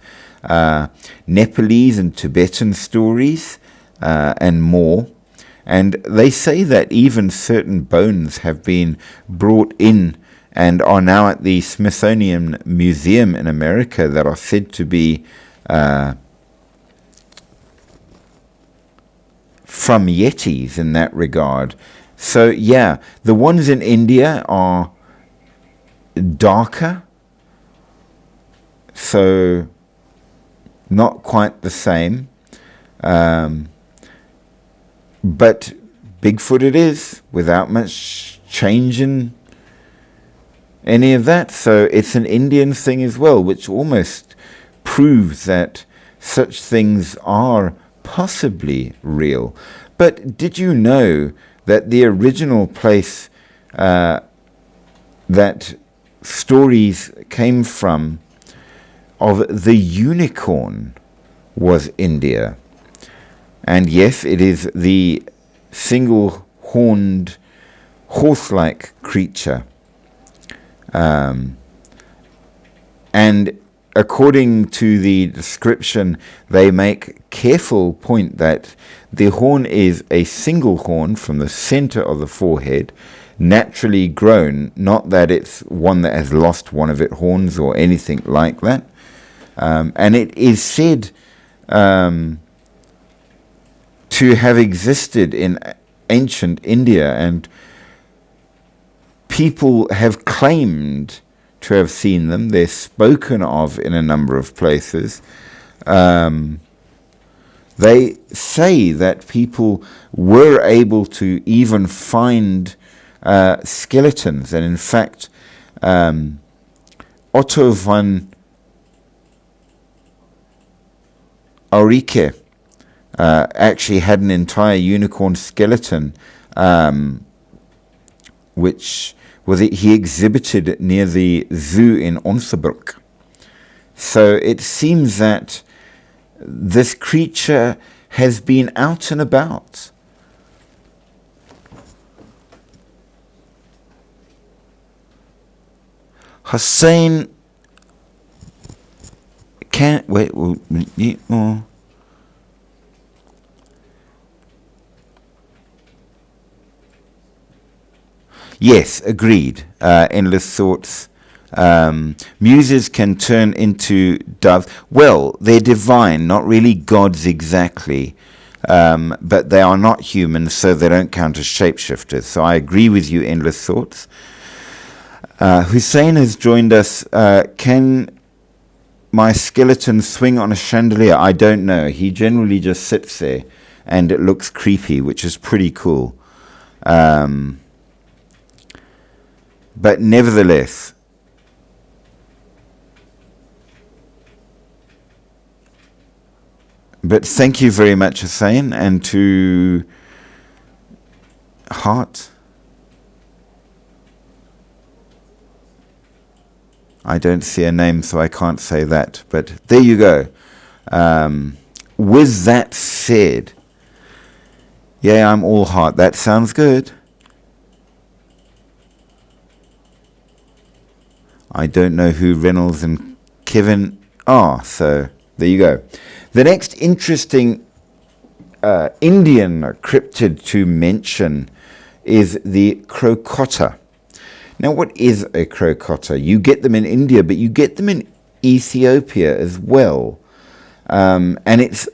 Speaker 1: Nepalese and Tibetan stories, and more. And they say that even certain bones have been brought in and are now at the Smithsonian Museum in America that are said to be from Yetis in that regard. So yeah, the ones in India are darker, so not quite the same. But Bigfoot it is, without much change in any of that. So it's an Indian thing as well, which almost proves that such things are possibly real. But did you know that the original place that stories came from of the unicorn was India. And yes, it is the single-horned, horse-like creature. And according to the description, they make careful point that the horn is a single horn from the center of the forehead, naturally grown, not that it's one that has lost one of its horns or anything like that. And it is said to have existed in ancient India, and people have claimed to have seen them. They're spoken of in a number of places. They say that people were able to even find skeletons, and in fact, Otto van Aurike actually had an entire unicorn skeleton, which he exhibited near the zoo in Onsebroek. So it seems that this creature has been out and about. Hussein can't wait. Yes, agreed. Endless thoughts. Muses can turn into doves. Well, they're divine, not really gods exactly, but they are not humans, so they don't count as shapeshifters. So I agree with you, Endless Thoughts. Hussein has joined us. Can my skeleton swing on a chandelier? I don't know. He generally just sits there, and it looks creepy, which is pretty cool. But nevertheless, but thank you very much, Hussein, and to Heart. I don't see a name, so I can't say that, but there you go. With that said, yeah, I'm all heart. That sounds good. I don't know who Reynolds and Kevin are, so there you go. The next interesting Indian cryptid to mention is the crocotta. Now, what is a crocotta? You get them in India, but you get them in Ethiopia as well. And it's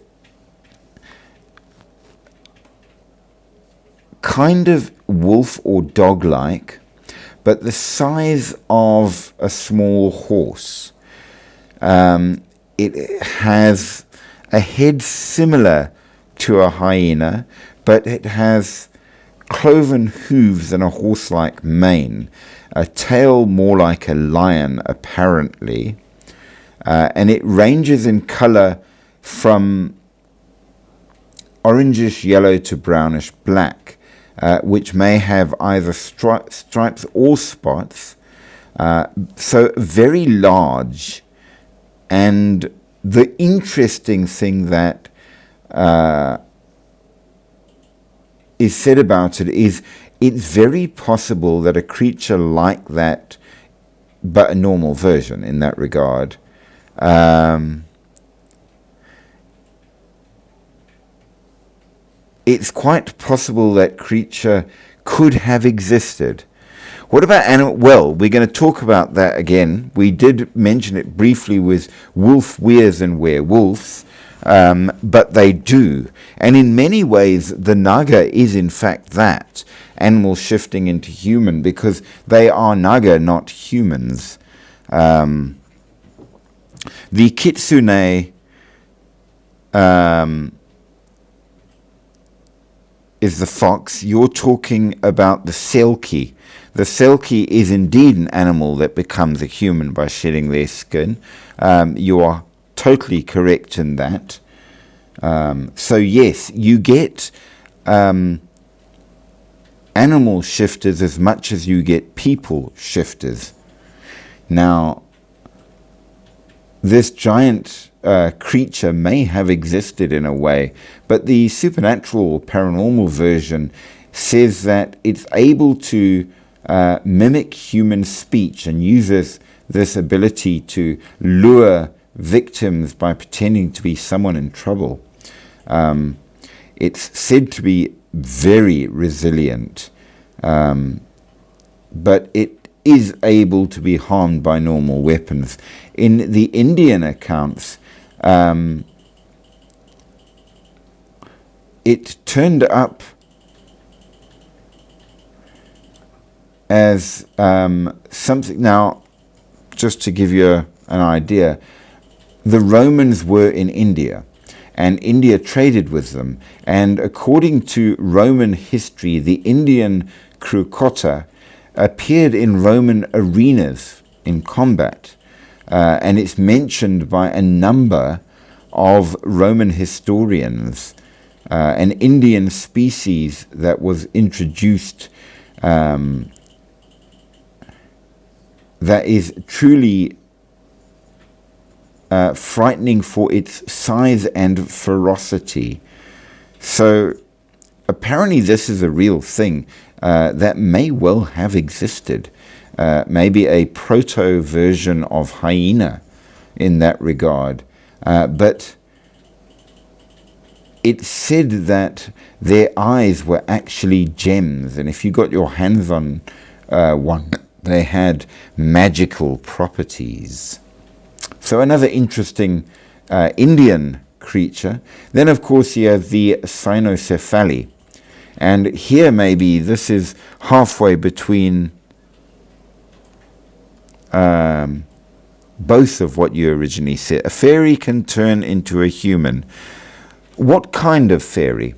Speaker 1: kind of wolf or dog-like, but the size of a small horse. It has a head similar to a hyena, but it has cloven hooves and a horse-like mane, a tail more like a lion, apparently, and it ranges in color from orangish yellow to brownish black, which may have either stripes or spots, so very large. And the interesting thing that is said about it is it's very possible that a creature like that, but a normal version in that regard, it's quite possible that creature could have existed. What about animal? Well, we're going to talk about that again. We did mention it briefly with wolf weres and werewolves, but they do. And in many ways, the Naga is in fact that, animal shifting into human, because they are Naga, not humans. The Kitsune is the fox. You're talking about the Selkie. The Selkie is indeed an animal that becomes a human by shedding their skin. You are totally correct in that. So yes, you get animal shifters as much as you get people shifters. Now, this giant creature may have existed in a way, but the supernatural paranormal version says that it's able to mimic human speech and uses this ability to lure victims by pretending to be someone in trouble. It's said to be very resilient, but it is able to be harmed by normal weapons. In the Indian accounts, it turned up as something. Now, just to give you an idea, the Romans were in India, and India traded with them. And according to Roman history, the Indian Crocota appeared in Roman arenas in combat. And it's mentioned by a number of Roman historians, an Indian species that was introduced that is truly frightening for its size and ferocity. So apparently this is a real thing that may well have existed. Maybe a proto-version of hyena in that regard. But it said that their eyes were actually gems, and if you got your hands on one, they had magical properties. So another interesting Indian creature. Then, of course, you have the cynocephaly. And here maybe this is halfway between both of what you originally said. A fairy can turn into a human. What kind of fairy?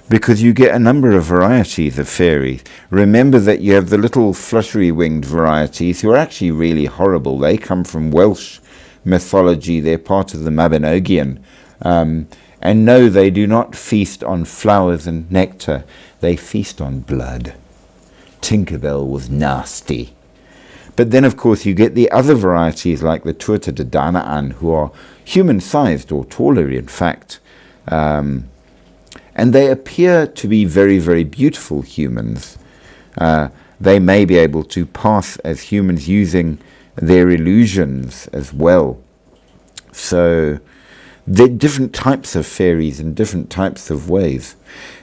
Speaker 1: Because you get a number of varieties of fairies. Remember that you have the little fluttery-winged varieties who are actually really horrible. They come from Welsh mythology. They're part of the Mabinogion. And no, they do not feast on flowers and nectar. They feast on blood. Tinkerbell was nasty. But then, of course, you get the other varieties like the Tuatha De Danann, who are human-sized or taller, in fact. And they appear to be very, very beautiful humans. They may be able to pass as humans using their illusions as well. So there are different types of fairies in different types of ways.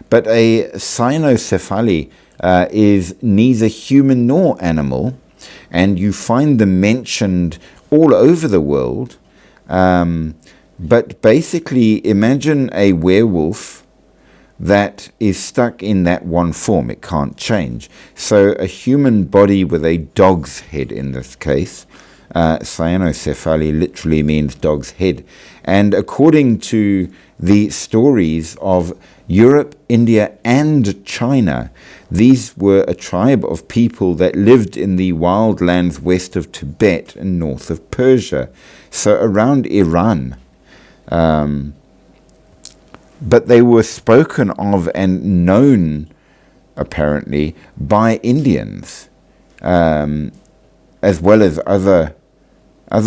Speaker 1: But a cynocephaly is neither human nor animal, and you find them mentioned all over the world. But basically, imagine a werewolf that is stuck in that one form. It can't change. So a human body with a dog's head in this case. Cynocephaly literally means dog's head. And according to the stories of Europe, India, and China, these were a tribe of people that lived in the wild lands west of Tibet and north of Persia, so around Iran. But they were spoken of and known, apparently, by Indians, as well as other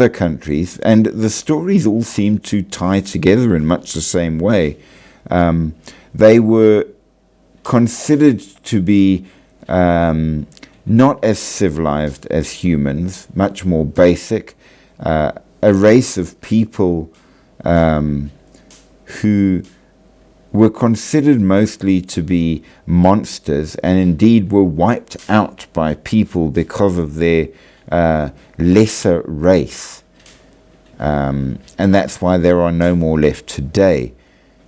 Speaker 1: countries, and the stories all seem to tie together in much the same way. They were considered to be not as civilized as humans, much more basic, a race of people who were considered mostly to be monsters, and indeed were wiped out by people because of their lesser race. And that's why there are no more left today.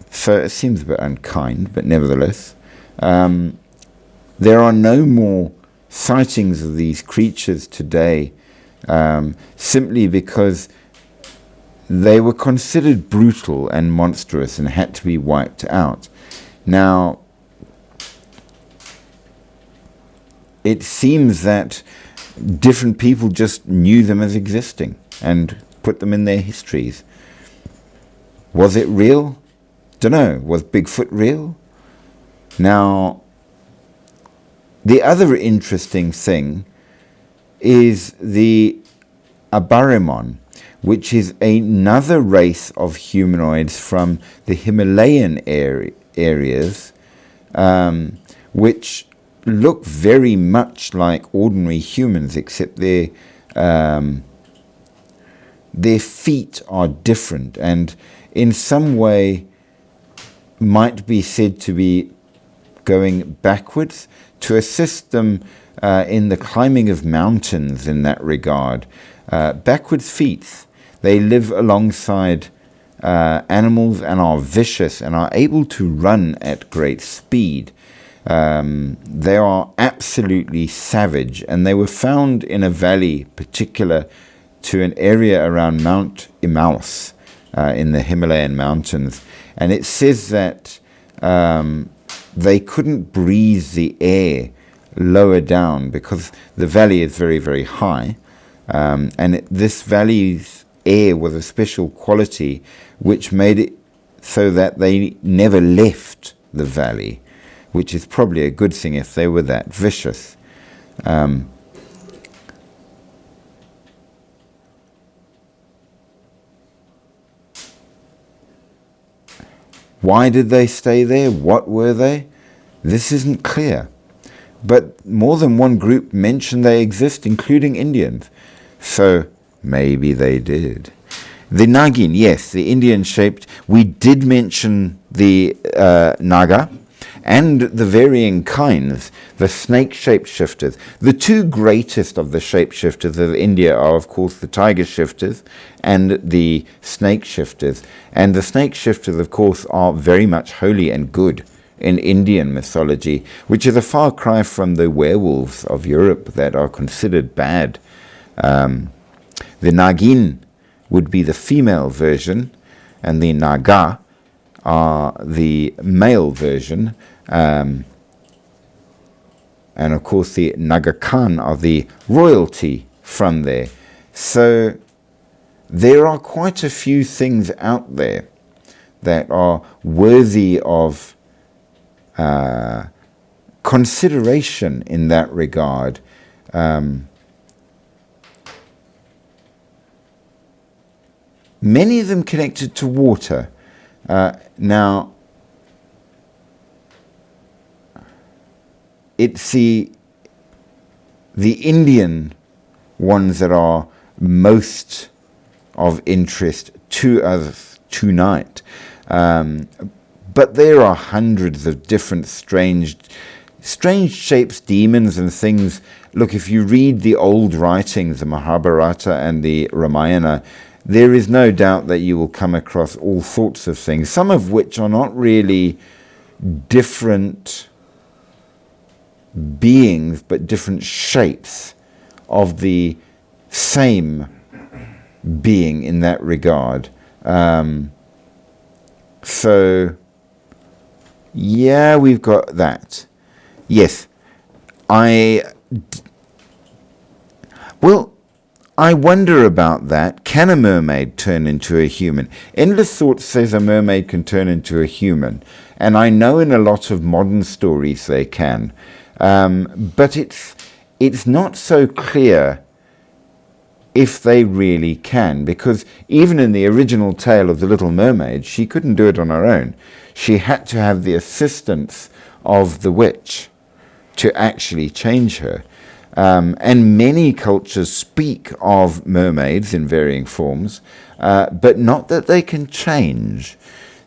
Speaker 1: So it seems a bit unkind, but nevertheless, there are no more sightings of these creatures today, simply because they were considered brutal and monstrous and had to be wiped out. Now, it seems that different people just knew them as existing and put them in their histories. Was it real? Dunno. Was Bigfoot real? Now, the other interesting thing is the Abarimon, which is another race of humanoids from the Himalayan areas, which look very much like ordinary humans, except their feet are different and in some way might be said to be going backwards to assist them in the climbing of mountains in that regard. Backwards feet. They live alongside animals and are vicious and are able to run at great speed. They are absolutely savage, and they were found in a valley particular to an area around Mount Imaus in the Himalayan mountains. And it says that they couldn't breathe the air lower down because the valley is very, very high. This valley's air was a special quality which made it so that they never left the valley, which is probably a good thing if they were that vicious. Why did they stay there? What were they? This isn't clear. But more than one group mention they exist, including Indians. So maybe they did. The Nagin, yes, the Indian-shaped. We did mention the Naga and the varying kinds, the snake-shaped shifters. The two greatest of the shapeshifters of India are, of course, the tiger shifters and the snake shifters. And the snake shifters, of course, are very much holy and good in Indian mythology, which is a far cry from the werewolves of Europe that are considered bad. The Nagin would be the female version, and the Naga are the male version. And of course the Naga Khan are the royalty from there. So there are quite a few things out there that are worthy of consideration in that regard. Many of them connected to water. Now, it's the Indian ones that are most of interest to us tonight. But there are hundreds of different strange shapes, demons and things. Look, if you read the old writings, the Mahabharata and the Ramayana, there is no doubt that you will come across all sorts of things, some of which are not really different beings, but different shapes of the same being in that regard. So, yeah, we've got that. Yes, I wonder about that. Can a mermaid turn into a human? Endless Thoughts says a mermaid can turn into a human. And I know in a lot of modern stories they can. But it's not so clear if they really can. Because even in the original tale of The Little Mermaid, she couldn't do it on her own. She had to have the assistance of the witch to actually change her. And many cultures speak of mermaids in varying forms, but not that they can change.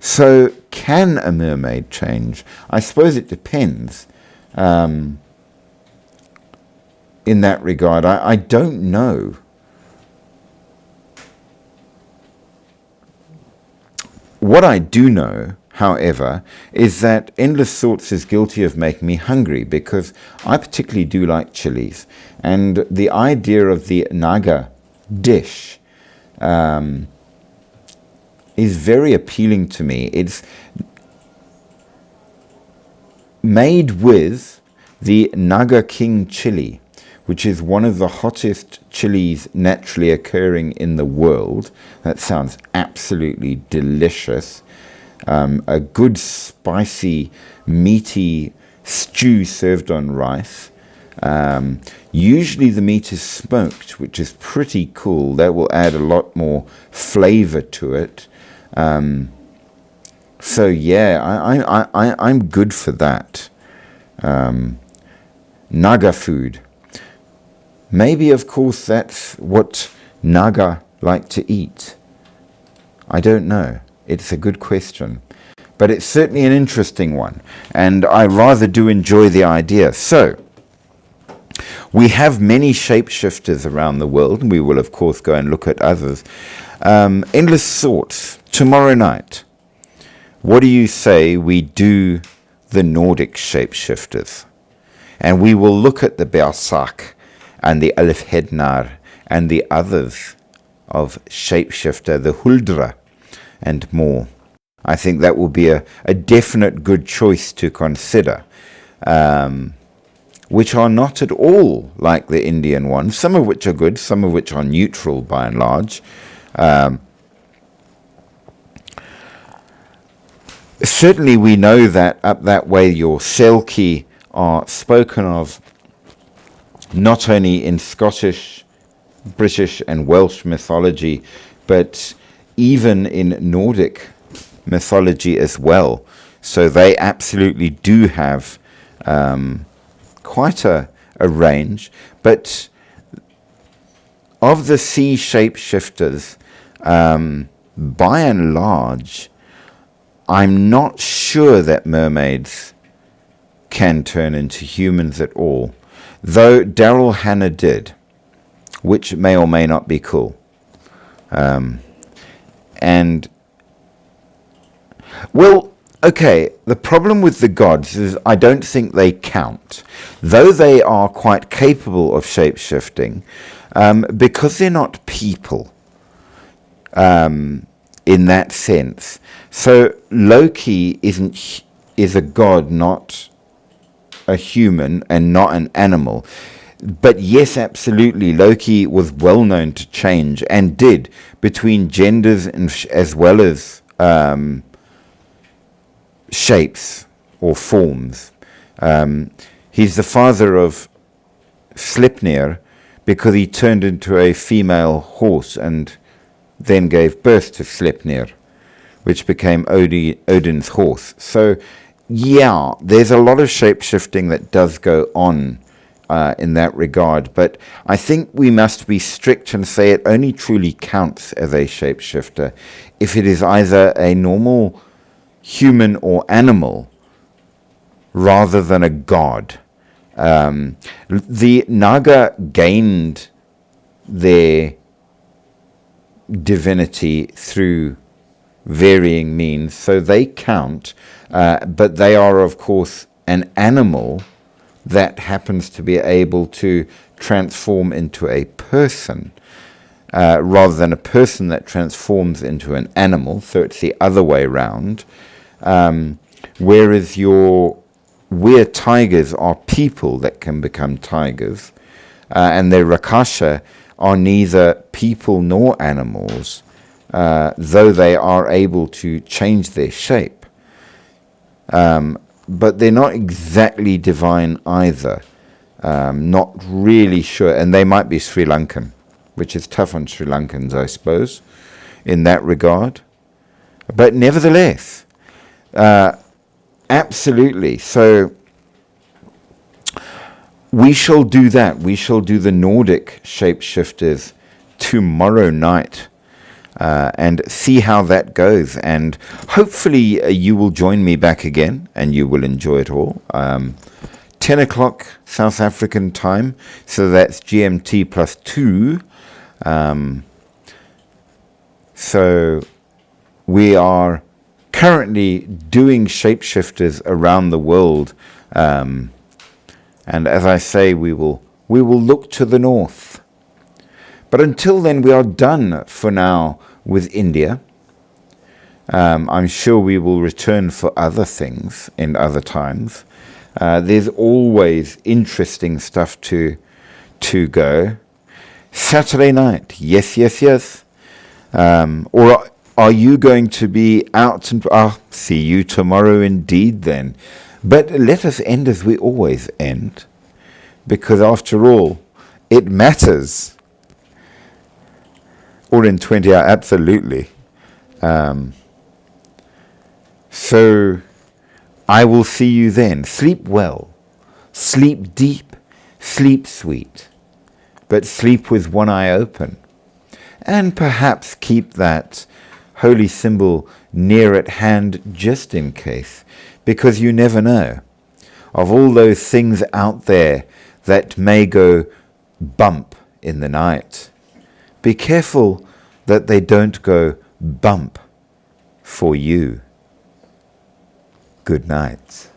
Speaker 1: So can a mermaid change? I suppose it depends in that regard. I don't know. What I do know, however, is that Endless Thoughts is guilty of making me hungry, because I particularly do like chilies. And the idea of the Naga dish is very appealing to me. It's made with the Naga King chili, which is one of the hottest chilies naturally occurring in the world. That sounds absolutely delicious. A good spicy, meaty stew served on rice. Usually the meat is smoked, which is pretty cool. That will add a lot more flavor to it. So yeah, I'm good for that. Naga food. Maybe, of course, that's what Naga like to eat. I don't know. It's a good question. But it's certainly an interesting one. And I rather do enjoy the idea. So, we have many shapeshifters around the world, and we will, of course, go and look at others. Endless thoughts. Tomorrow night, what do you say we do the Nordic shapeshifters? And we will look at the Berserk and the Alfhednar and the others of shapeshifter, the Huldra, and more. I think that will be a definite good choice to consider, which are not at all like the Indian ones, some of which are good, some of which are neutral by and large. Certainly we know that up that way your Selkie are spoken of not only in Scottish, British and Welsh mythology, but even in Nordic mythology as well. So they absolutely do have quite a range. But of the sea shapeshifters, by and large, I'm not sure that mermaids can turn into humans at all. Though Daryl Hannah did, which may or may not be cool. And, well, okay, the problem with the gods is I don't think they count. Though they are quite capable of shape-shifting, because they're not people in that sense. So Loki is a god, not a human and not an animal. But yes, absolutely, Loki was well known to change, and did, between genders and as well as shapes or forms. He's the father of Sleipnir because he turned into a female horse and then gave birth to Sleipnir, which became Odin's horse. So yeah, there's a lot of shape-shifting that does go on in that regard, but I think we must be strict and say it only truly counts as a shapeshifter if it is either a normal human or animal rather than a god. The Naga gained their divinity through varying means, so they count, but they are, of course, an animal that happens to be able to transform into a person, rather than a person that transforms into an animal, so it's the other way round. Whereas your weird tigers are people that can become tigers, and the Rakasha are neither people nor animals, though they are able to change their shape. But they're not exactly divine either. Not really sure. And they might be Sri Lankan, which is tough on Sri Lankans, I suppose, in that regard. But nevertheless, absolutely. So we shall do that. We shall do the Nordic shapeshifters tomorrow night. And see how that goes. And hopefully you will join me back again and you will enjoy it all. 10 o'clock South African time, so that's GMT plus 2. So we are currently doing shapeshifters around the world. And as I say, we will look to the north. But until then, we are done for now with India. I'm sure we will return for other things in other times. There's always interesting stuff to go. Saturday night, yes. Or are you going to be out? And see you tomorrow indeed then. But let us end as we always end. because after all, it matters. Or in 20 hours, absolutely. So I will see you then. Sleep well, sleep deep, sleep sweet, but sleep with one eye open. And perhaps keep that holy symbol near at hand just in case, because you never know. Of all those things out there that may go bump in the night, be careful that they don't go bump for you. Good night.